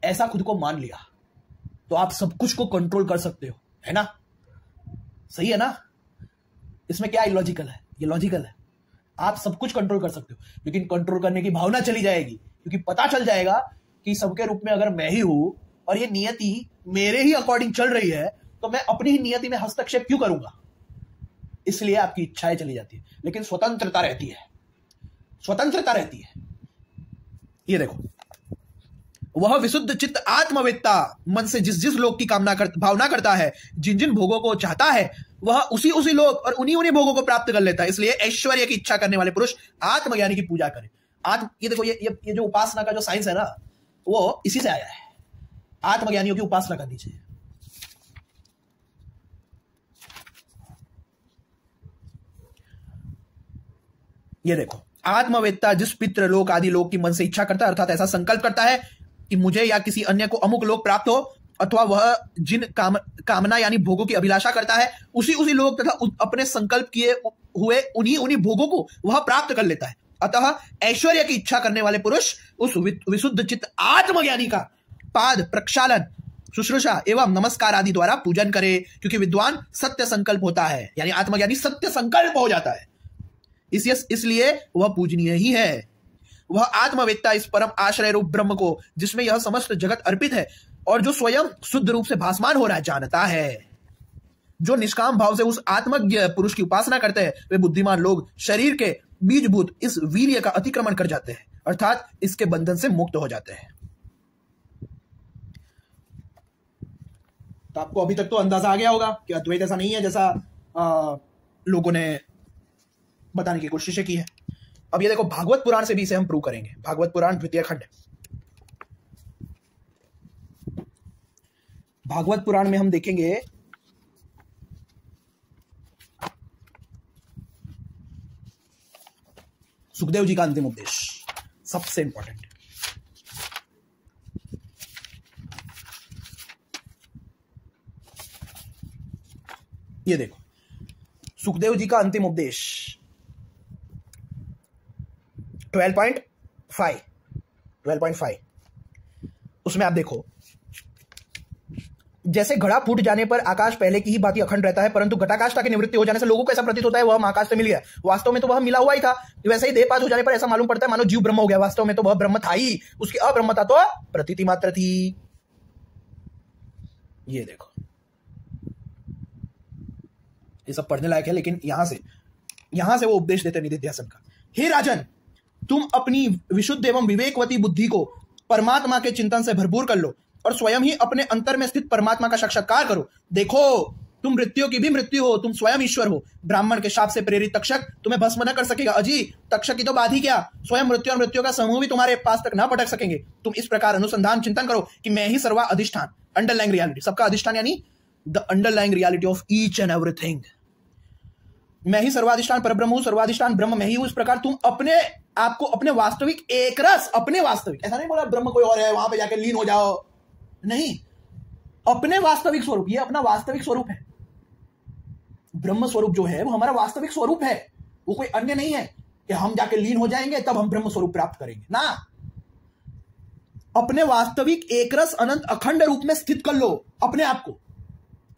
ऐसा खुद को मान लिया, तो आप सब कुछ को कंट्रोल कर सकते हो, है ना? सही है ना? इसमें क्या इलॉजिकल है? ये लॉजिकल है। आप सब कुछ कंट्रोल कर सकते हो, लेकिन कंट्रोल करने की भावना चली जाएगी, क्योंकि पता चल जाएगा कि सबके रूप में अगर मैं ही हूं और ये नियति मेरे ही अकॉर्डिंग चल रही है, तो मैं अपनी ही नियति में हस्तक्षेप क्यों करूंगा? इसलिए आपकी इच्छाएं चली जाती है, लेकिन स्वतंत्रता रहती है, स्वतंत्रता रहती है। ये देखो, वह विशुद्ध चित्त आत्मवेत्ता मन से जिस जिस लोक की भावना करता है, जिन जिन भोगों को चाहता है, वह उसी उसी लोक और उन्हीं उन्हीं भोगों को प्राप्त कर लेता है। इसलिए ऐश्वर्य की इच्छा करने वाले पुरुष आत्मज्ञानी की पूजा करें। ये देखो, ये जो उपासना का जो साइंस है ना, वो इसी से आया है। आत्मज्ञानियों की उपासना करनी चाहिए। ये देखो, आत्मवेत्ता जिस पितृ लोक आदि लोक की मन से इच्छा करता है, अर्थात ऐसा संकल्प करता है कि मुझे या किसी अन्य को अमुक लोक प्राप्त हो, अथवा वह जिन कामना यानी भोगों की अभिलाषा करता है, उसी उसी लोक तथा अपने संकल्प किए हुए उन्हीं उन्हीं भोगों को वह प्राप्त कर लेता है। अतः ऐश्वर्य की इच्छा करने वाले पुरुष उस विशुद्ध चित्त आत्मज्ञानी का पाद प्रक्षालन, शुश्रूषा एवं नमस्कार आदि द्वारा पूजन करे, क्योंकि विद्वान सत्य संकल्प होता है, यानी आत्मज्ञानी सत्य संकल्प हो जाता है, इसलिए वह पूजनीय ही है। वह आत्मवेत्ता इस परम आश्रय रूप ब्रह्म को, जिसमें यह समस्त जगत अर्पित है और जो स्वयं शुद्ध रूप से भासमान हो रहा है, जानता है। जो निष्काम भाव से उस आत्मज्ञ पुरुष की उपासना करते हैं, वे बुद्धिमान लोग शरीर के बीजभूत इस वीर्य का अतिक्रमण कर जाते हैं, अर्थात इसके बंधन से मुक्त हो जाते हैं। तो आपको अभी तक तो अंदाजा आ गया होगा कि अद्वैत ऐसा नहीं है जैसा लोगों ने बताने की कोशिश की है। अब ये देखो, भागवत पुराण से भी इसे हम प्रूव करेंगे। भागवत पुराण द्वितीय खंड, भागवत पुराण में हम देखेंगे सुखदेव जी का अंतिम उपदेश, सबसे इंपॉर्टेंट। ये देखो, सुखदेव जी का अंतिम उपदेश 12.5, उसमें आप देखो, जैसे घड़ा फूट जाने पर आकाश पहले की ही बात अखंड रहता है, परंतु घटाकाष्ठा की निवृत्ति हो जाने से लोगों को ऐसा प्रतीत होता है वह आकाश से मिल गया। वास्तव में तो वह मिला हुआ ही था। वैसे ही देहपात हो जाने पर ऐसा मालूम पड़ता है मानो जीव ब्रह्म हो गया। वास्तव में तो वह ब्रह्म था ही, उसकी अब्रह्मता तो प्रतीति मात्र थी। ये देखो, ये सब पढ़ने लायक है, लेकिन यहां से वो उपदेश देते निधिध्यासन का। हे राजन, तुम अपनी विशुद्ध एवं विवेकवती बुद्धि को परमात्मा के चिंतन से भरपूर कर लो और स्वयं ही अपने अंतर में स्थित परमात्मा का साक्षात्कार करो। देखो, तुम मृत्यु की भी मृत्यु हो, तुम स्वयं ईश्वर हो। ब्राह्मण के शाप से प्रेरित तक्षक तुम्हें भस्म न कर सकेगा। अजी, तक्षक की तो बात ही क्या, स्वयं मृत्यु और मृत्यु का समूह भी तुम्हारे पास तक न पटक सकेंगे। तुम इस प्रकार अनुसंधान चिंतन करो कि मैं ही सर्वा अधिष्ठान, अंडरलाइंग रियलिटी, सबका अधिष्ठान यानी the underlying reality of each and everything. मैं ही सर्वाधिष्ठान परब्रह्म हूं, सर्वाधिष्ठान ब्रह्म मैं ही हूं। इस प्रकार तुम अपने आपको अपने वास्तविक एक रस, अपने वास्तविक, ऐसा नहीं बोला ब्रह्म कोई और है वहां पे जाके लीन हो जाओ, नहीं, अपने वास्तविक स्वरूप, ये अपना वास्तविक स्वरूप है। ब्रह्म स्वरूप जो है वो हमारा वास्तविक स्वरूप है, वो कोई अन्य नहीं है कि हम जाके लीन हो जाएंगे तब हम ब्रह्म स्वरूप प्राप्त करेंगे ना। अपने वास्तविक एक रस अनंत अखंड रूप में स्थित कर लो अपने आप को,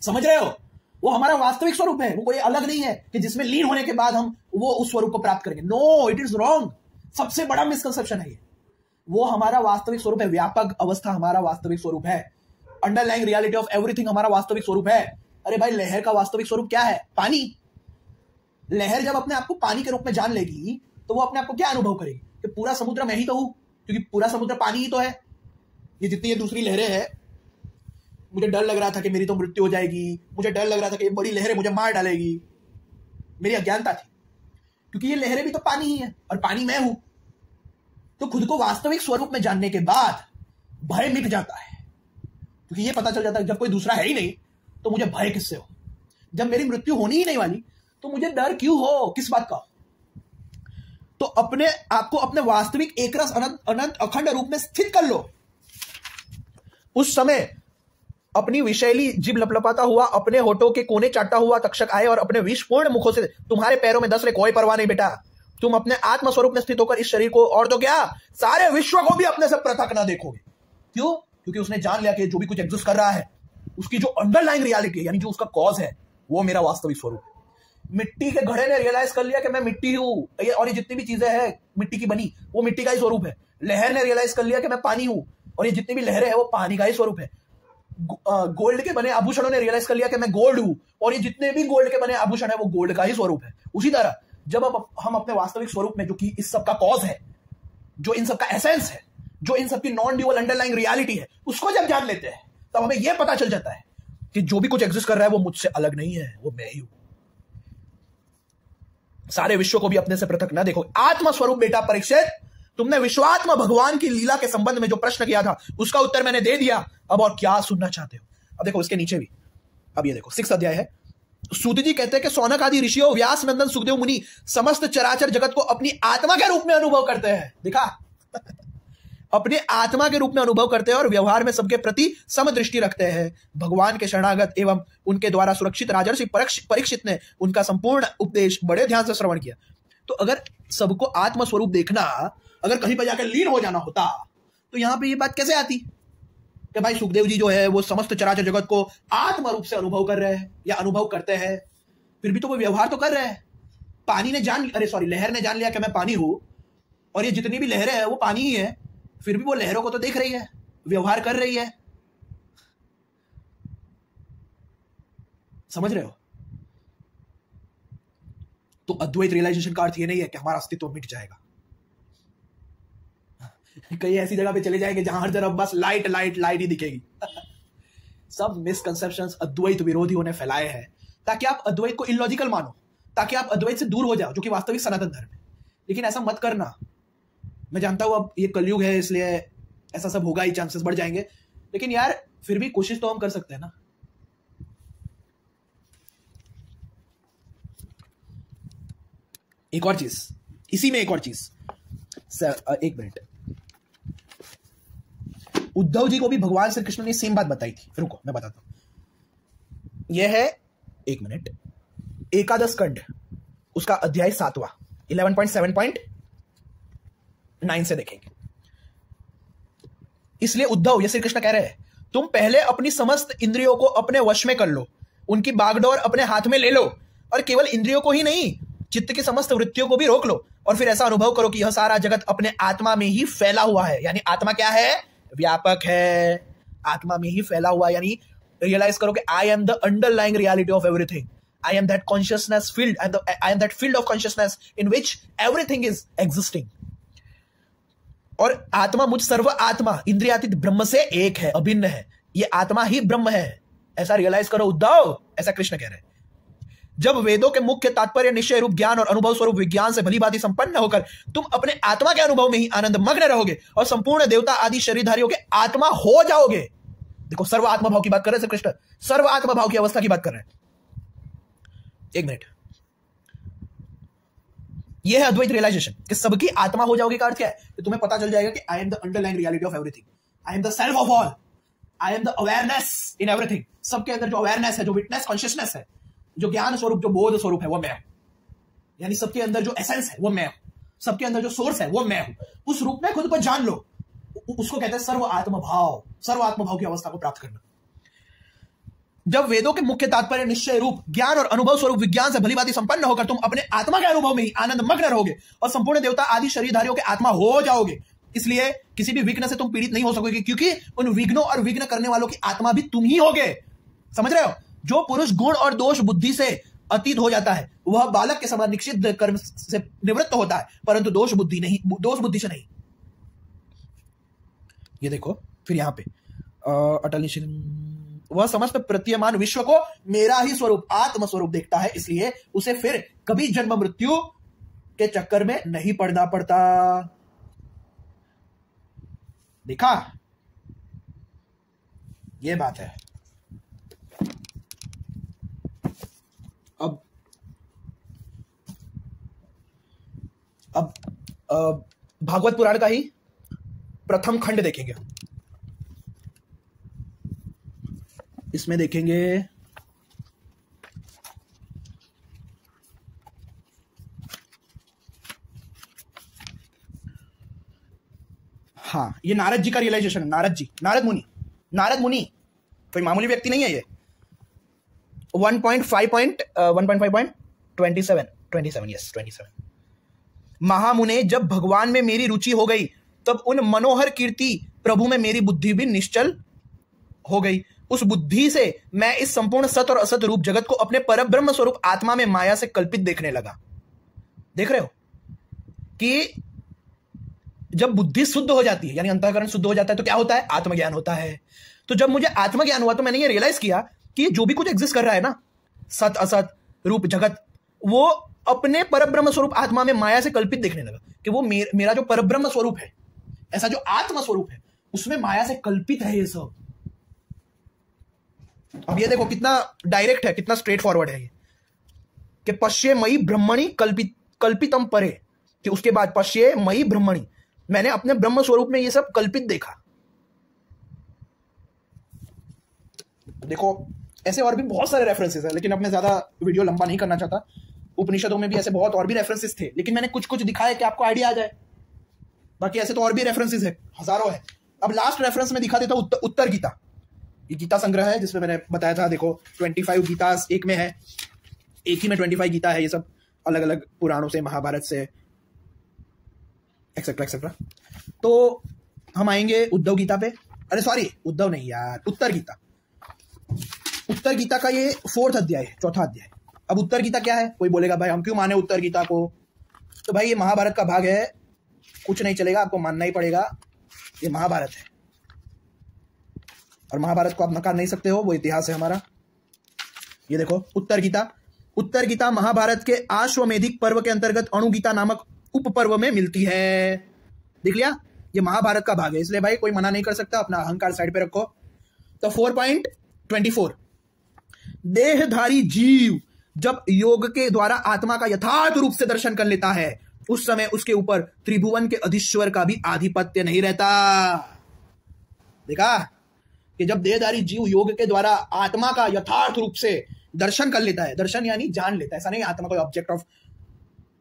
समझ रहे हो? वो हमारा वास्तविक स्वरूप है, वो कोई अलग नहीं है कि जिसमें लीन होने के बाद हम वो उस स्वरूप को प्राप्त करेंगे। No, it is wrong. सबसे बड़ा मिसकंसेप्शन है ये। वो हमारा वास्तविक स्वरूप है, व्यापक अवस्था हमारा वास्तविक स्वरूप है, अंडरलाइंग रियलिटी ऑफ एवरीथिंग हमारा वास्तविक स्वरूप है। अरे भाई, लहर का वास्तविक स्वरूप क्या है? पानी। लहर जब अपने आप को पानी के रूप में जान लेगी तो वो अपने आप को क्या अनुभव करेगी कि पूरा समुद्र मैं ही तो हूं, क्योंकि पूरा समुद्र पानी ही तो है। ये जितनी ये दूसरी लहरें हैं, मुझे डर लग रहा था कि मेरी तो मृत्यु हो जाएगी, मुझे डर लग रहा था कि ये बड़ी लहरें मुझे मार डालेगी, मेरी अज्ञानता थी, क्योंकि ये लहरें भी तो पानी ही है और पानी मैं हूं। तो खुद को वास्तविक स्वरूप में जानने के बाद भय मिट जाता है, क्योंकि ये पता चल जाता है जब कोई दूसरा है ही नहीं तो मुझे भय किससे हो। जब मेरी मृत्यु होनी ही नहीं वाली तो मुझे डर क्यों हो, किस बात का? तो अपने आपको अपने वास्तविक एकरस अनंत अखंड रूप में स्थित कर लो। उस समय अपनी विषैली जिभ लपलपाता हुआ, अपने होठों के कोने चाटता हुआ तक्षक आए और अपने विषपूर्ण मुखों से तुम्हारे पैरों में 10 ले, कोई परवाह नहीं बेटा। तुम अपने आत्म स्वरूप में स्थित होकर इस शरीर को और तो क्या सारे विश्व को भी अपने से पृथक ना देखोगे। क्यों? क्योंकि उसने जान लिया कि जो भी कुछ एग्जिस्ट कर रहा है उसकी जो अंडरलाइंग रियलिटी है, यानी जो उसका कॉज है, वो मेरा वास्तविक स्वरूप है। मिट्टी के घड़े ने रियलाइज कर लिया कि मैं मिट्टी हूं, और ये जितनी भी चीजें हैं मिट्टी की बनी, वो मिट्टी का ही स्वरूप है। लहर ने रियलाइज कर लिया कि मैं पानी हूं, और ये जितनी भी लहरें हैं वो पानी का ही स्वरूप है। गोल्ड के बने आभूषणों ने रियलाइज कर लिया कि मैं गोल्ड हूं, और ये जितने भी गोल्ड के बने आभूषण है वो गोल्ड का ही स्वरूप है। उसी तरह जब हम अपने वास्तविक स्वरूप में, जो कि इस सब का कॉज है, जो इन सब का एसेंस है, जो इन सब की नॉन ड्यूअल अंडरलाइंग रियलिटी है, उसको जब जान लेते हैं तब हमें यह पता चल जाता है कि जो भी कुछ एग्जिस्ट कर रहा है वो मुझसे अलग नहीं है, वो मैं ही हूं। सारे विश्व को भी अपने से पृथक ना देखो। आत्मा स्वरूप बेटा परीक्षित, तुमने विश्वात्मा भगवान की लीला के संबंध में जो प्रश्न किया था उसका उत्तर मैंने दे दिया। अब और क्या सुनना चाहते हो? अब देखो इसके नीचे भी, अब ये देखो 6 अध्याय है। सूत जी कहते हैं कि सौनक आदि ऋषियों, व्यास नंदन, सुखदेव मुनि समस्त चराचर जगत को अपनी आत्मा के रूप में अनुभव करते हैं। देखा अपने आत्मा के रूप में अनुभव करते हैं और व्यवहार में सबके प्रति समदृष्टि रखते हैं। भगवान के शरणागत एवं उनके द्वारा सुरक्षित राजर्षि परीक्षित ने उनका संपूर्ण उपदेश बड़े ध्यान से श्रवण किया। तो अगर सबको आत्म स्वरूप देखना, अगर कहीं पर जाकर लीन हो जाना होता तो यहां पे ये बात कैसे आती कि भाई सुखदेव जी जो है वो समस्त चराचर जगत को आत्म रूप से अनुभव कर रहे हैं या अनुभव करते हैं, फिर भी तो वो व्यवहार तो कर रहे हैं। पानी ने लहर ने जान लिया कि मैं पानी हूं, और ये जितनी भी लहरें हैं वो पानी ही है, फिर भी वो लहरों को तो देख रही है, व्यवहार कर रही है। समझ रहे हो? तो अद्वैत रियलाइजेशन का अर्थ ये नहीं है कि हमारा अस्तित्व मिट जाएगा। कई ऐसी जगह पे चले जाएंगे जहां हर तरफ बस लाइट लाइट लाइट ही दिखेगी। सब मिसकंसेप्शंस अद्वैत विरोधियों ने फैलाए हैं ताकि आप अद्वैत को इलॉजिकल मानो, ताकि आप अद्वैत से दूर हो जाओ, जो कि वास्तविक सनातन धर्म है। लेकिन ऐसा मत करना। मैं जानता हूं अब ये कलयुग है इसलिए ऐसा सब होगा ही, चांसेस बढ़ जाएंगे, लेकिन यार फिर भी कोशिश तो हम कर सकते हैं ना। एक और चीज, इसी में एक और चीज, एक मिनट। उद्धव जी को भी भगवान श्री कृष्ण ने सेम बात बताई थी। रुको मैं बताता हूं। यह है, एक मिनट, एकादश खंड, उसका अध्याय 7वां 11.7.9 से देखेंगे। इसलिए उद्धव, ये श्री कृष्ण कह रहे हैं, तुम पहले अपनी समस्त इंद्रियों को अपने वश में कर लो, उनकी बागडोर अपने हाथ में ले लो, और केवल इंद्रियों को ही नहीं, चित्त की समस्त वृत्तियों को भी रोक लो, और फिर ऐसा अनुभव करो कि यह सारा जगत अपने आत्मा में ही फैला हुआ है। यानी आत्मा क्या है? व्यापक है, आत्मा में ही फैला हुआ। यानी रियलाइज करो कि आई am the underlying reality of everything. I am that consciousness field, I am that field of consciousness in which everything is existing. और आत्मा मुझ सर्व आत्मा इंद्रियातीत ब्रह्म से एक है, अभिन्न है। ये आत्मा ही ब्रह्म है, ऐसा रियलाइज करो उद्धव, ऐसा कृष्ण कह रहे हैं। जब वेदों के मुख्य तात्पर्य निश्चय रूप ज्ञान और अनुभव स्वरूप विज्ञान से भली भांति संपन्न होकर तुम अपने आत्मा के अनुभव में ही आनंद मग्न रहोगे और संपूर्ण देवता आदि शरीरधारियों के आत्मा हो जाओगे। देखो, सर्व आत्मा भाव की बात कर रहे हैं कृष्ण, सर्व आत्मा भाव की अवस्था की बात कर रहे हैं। एक मिनट, यह है अद्वैत रियलाइजेशन कि सबकी आत्मा हो जाओगे का अर्थ क्या है? कि तुम्हें पता चल जाएगा कि आई am the underlying reality of everything, I am the self of all, I am the awareness in everything. सबके अंदर जो अवेयरनेस है, जो विटनेस कॉन्शियसनेस है, जो ज्ञान स्वरूप, जो बोध स्वरूप है, वो मैं हूं। यानी सबके अंदर जो एसेंस है वो मैं हूं, सबके अंदर जो सोर्स है वो मैं हूं। उस रूप में खुद को जान लो, उसको कहते हैं सर्व आत्म भाव, सर्व आत्म भाव की अवस्था को प्राप्त करना। जब वेदों के मुख्य तात्पर्य निश्चय रूप ज्ञान और अनुभव स्वरूप विज्ञान से भलीभांति संपन्न होकर तुम अपने आत्मा के अनुभव में ही आनंद मग्न रहोगे और संपूर्ण देवता आदि शरीरधारियों के आत्मा हो जाओगे। इसलिए किसी भी विघ्न से तुम पीड़ित नहीं हो सकोगे, क्योंकि उन विघ्नों और विघ्न करने वालों की आत्मा भी तुम ही होगे। समझ रहे हो? जो पुरुष गुण और दोष बुद्धि से अतीत हो जाता है वह बालक के समान निश्चित कर्म से निवृत्त होता है, परंतु दोष बुद्धि से नहीं। ये देखो फिर यहां पे अटल वह समस्त प्रतीयमान विश्व को मेरा ही स्वरूप आत्म स्वरूप देखता है, इसलिए उसे फिर कभी जन्म मृत्यु के चक्कर में नहीं पड़ना पड़ता। देखा, ये बात है। अब भागवत पुराण का ही प्रथम खंड देखेंगे। इसमें देखेंगे हाँ, ये नारद जी का रियलाइजेशन है। नारद मुनि कोई मामूली व्यक्ति नहीं है ये। 1.5.27 महामुने, जब भगवान में मेरी रुचि हो गई तब उन मनोहर कीर्ति प्रभु में मेरी बुद्धि भी निश्चल हो गई। उस बुद्धि से मैं इस संपूर्ण सत और असत रूप जगत को अपने परब्रह्म स्वरूप आत्मा में माया से कल्पित देखने लगा। देख रहे हो कि जब बुद्धि शुद्ध हो जाती है, यानी अंतःकरण शुद्ध हो जाता है, तो क्या होता है? आत्मज्ञान होता है। तो जब मुझे आत्मज्ञान हुआ तो मैंने ये रियलाइज किया कि जो भी कुछ एग्जिस्ट कर रहा है ना, सत असत रूप जगत, वो अपने परब्रह्म स्वरूप आत्मा में माया से कल्पित देखने लगा कि वो मेरा जो परब्रह्म स्वरूप है, ऐसा जो आत्म स्वरूप है, उसमें माया से कल्पित है ये सब। अब ये देखो कितना डायरेक्ट है, कितना स्ट्रेट फॉरवर्ड है ये कि पश्ये मई ब्रह्मणि कल्पितम परे, कि उसके बाद पश्ये मई ब्रह्मणि, मैंने अपने ब्रह्म स्वरूप में ये सब कल्पित देखा। देखो ऐसे और भी बहुत सारे रेफरेंसेस है, लेकिन अब मैं ज्यादा वीडियो लंबा नहीं करना चाहता। उपनिषदों में भी ऐसे बहुत और भी रेफरेंसेस थे, लेकिन मैंने कुछ कुछ दिखाया कि आपको आइडिया आ जाए। बाकी ऐसे तो और भी रेफरेंसेस है, हजारों है। अब लास्ट रेफरेंस में दिखा देता हूं उत्तर गीता। ये गीता संग्रह है जिसमें मैंने बताया था, देखो 25 गीता एक में है, एक ही में 25 गीता है। ये सब अलग अलग पुराणों से, महाभारत से, एक्सेट्रा एक्सेट्रा। तो हम आएंगे उद्धव गीता पे। अरे सॉरी, उद्धव नहीं यार, उत्तर गीता। उत्तर गीता का ये 4th अध्याय है, 4था अध्याय। अब उत्तर गीता क्या है? कोई बोलेगा भाई हम क्यों माने उत्तर गीता को? तो भाई ये महाभारत का भाग है, कुछ नहीं चलेगा, आपको मानना ही पड़ेगा। ये महाभारत है और महाभारत को आप नकार नहीं सकते हो, वो इतिहास है हमारा। ये देखो उत्तर गीता महाभारत के आश्वमेधिक पर्व के अंतर्गत अणुगीता नामक उप पर्व में मिलती है। देख लिया, ये महाभारत का भाग है, इसलिए भाई कोई मना नहीं कर सकता। अपना अहंकार साइड पे रखो। तो 4.24 देहधारी जीव जब योग के द्वारा आत्मा का यथार्थ रूप से दर्शन कर लेता है, उस समय उसके ऊपर त्रिभुवन के अधीश्वर का भी आधिपत्य नहीं रहता। देखा कि जब देहधारी जीव योग के द्वारा आत्मा का यथार्थ रूप से दर्शन कर लेता है, दर्शन यानी जान लेता है, ऐसा नहीं आत्मा कोई ऑब्जेक्ट ऑफ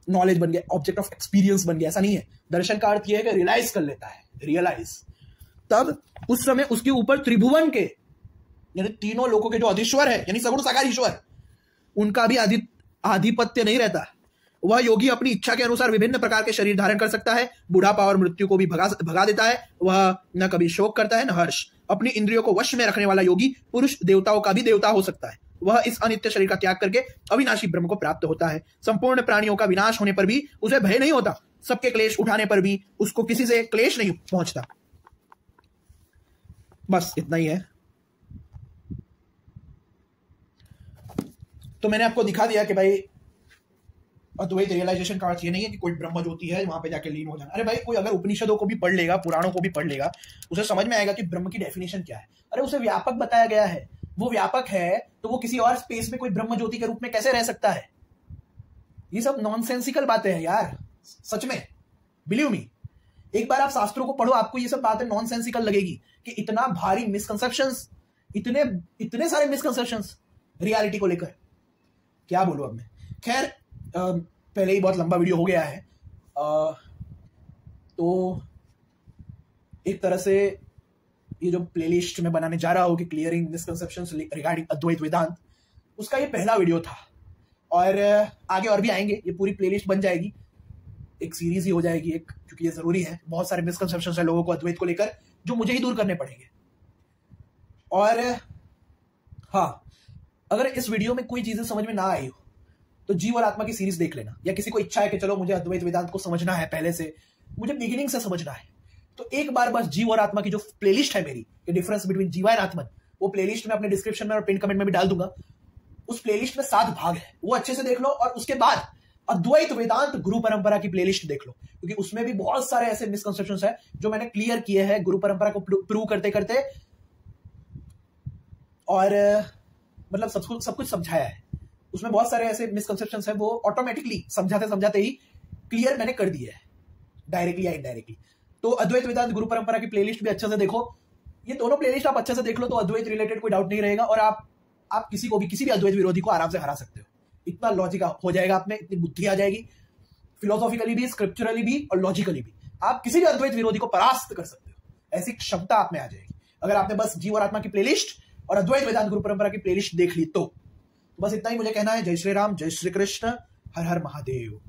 नॉलेज बन गया, ऑब्जेक्ट ऑफ एक्सपीरियंस बन गया, ऐसा नहीं है। दर्शन का अर्थ यह है कि रियलाइज कर लेता है, रियलाइज। तब उस समय उसके ऊपर त्रिभुवन के यानी तीनों लोगों के जो अधीश्वर है, यानी सगुण साकार ईश्वर, उनका भी आधिपत्य नहीं रहता। वह योगी अपनी इच्छा के अनुसार विभिन्न प्रकार के शरीर धारण कर सकता है, बुढ़ापा और मृत्यु को भी भगा देता है। वह न कभी शोक करता है न हर्ष। अपनी इंद्रियों को वश में रखने वाला योगी पुरुष देवताओं का भी देवता हो सकता है। वह इस अनित्य शरीर का त्याग करके अविनाशी ब्रह्म को प्राप्त होता है। संपूर्ण प्राणियों का विनाश होने पर भी उसे भय नहीं होता, सबके क्लेश उठाने पर भी उसको किसी से क्लेश नहीं पहुंचता। बस इतना ही है। तो मैंने आपको दिखा दिया कि भाई अद्वैत रियलाइजेशन का अर्थ ये नहीं है कि कोई ब्रह्म ज्योति है वहां पे जाके लीन हो जाना। अरे भाई कोई अगर उपनिषदों को भी पढ़ लेगा, पुराणों को भी पढ़ लेगा, उसे समझ में आएगा कि ब्रह्म की डेफिनेशन क्या है। अरे उसे व्यापक बताया गया है, वो व्यापक है तो वो किसी और स्पेस में कोई ब्रह्म ज्योति के रूप में कैसे रह सकता है? ये सब नॉनसेंसिकल बातें हैं यार, सच में, बिलीव मी। एक बार आप शास्त्रों को पढ़ो, आपको ये सब बातें नॉनसेंसिकल लगेगी कि इतना भारी मिसकंसेप्शंस, इतने सारे मिसकंसेप्शंस रियलिटी को लेकर, क्या बोलूं अब मैं। खैर पहले ही बहुत लंबा वीडियो हो गया है, तो एक तरह से ये जो प्लेलिस्ट मैं बनाने जा रहा हूँ कि क्लियरिंग मिसकंसेप्शंस रिगार्डिंग अद्वैत वेदांत, उसका ये पहला वीडियो था। और आगे और भी आएंगे, ये पूरी प्लेलिस्ट बन जाएगी, एक सीरीज ही हो जाएगी एक, क्योंकि ये जरूरी है। बहुत सारे मिसकंसेप्शंस है लोगों को अद्वैत को लेकर जो मुझे ही दूर करने पड़ेंगे। और हाँ, अगर इस वीडियो में कोई चीजें समझ में ना आई हो तो जीव और आत्मा की सीरीज देख लेना, या किसी को इच्छा है कि चलो मुझे अद्वैत वेदांत को समझना है, पहले से मुझे बिगिनिंग से समझना है, तो एक बार बस जीव और आत्मा की जो प्लेलिस्ट है मेरी, डिफरेंस बिटवीन जीवा एंड आत्मन, वो प्लेलिस्ट में अपने डिस्क्रिप्शन में और पिन कमेंट में भी डाल दूंगा। उस प्लेलिस्ट में 7 भाग है, वो अच्छे से देख लो। और उसके बाद अद्वैत वेदांत गुरु परंपरा की प्लेलिस्ट देख लो, क्योंकि उसमें भी बहुत सारे ऐसे मिसकंसेप्शंस है जो मैंने क्लियर किए हैं गुरु परंपरा को प्रूव करते करते, और मतलब सब कुछ समझाया है। उसमें बहुत सारे ऐसे मिसकंसेप्शंस है वो ऑटोमेटिकली समझाते समझाते ही क्लियर मैंने कर दिए है, डायरेक्टली या इनडायरेक्टली। तो अद्वैत वेदांत गुरु परंपरा की प्लेलिस्ट भी अच्छे से देखो। ये दोनों प्लेलिस्ट आप अच्छे से देख लो तो अद्वैत रिलेटेड कोई डाउट नहीं रहेगा, और आप किसी भी अद्वैत विरोधी को आराम से हरा सकते हो। इतना लॉजिक हो जाएगा आप में, इतनी बुद्धि आ जाएगी, फिलोसॉफिकली भी, स्क्रिप्चरली भी और लॉजिकली भी। आप किसी भी अद्वैत विरोधी को परास्त कर सकते हो, ऐसी क्षमता आप में आ जाएगी अगर आपने बस जीव और आत्मा की प्लेलिस्ट और अद्वैत वेदांत गुरु परंपरा की प्लेलिस्ट देख ली तो। बस इतना ही मुझे कहना है। जय श्री राम, जय श्री कृष्ण, हर हर महादेव।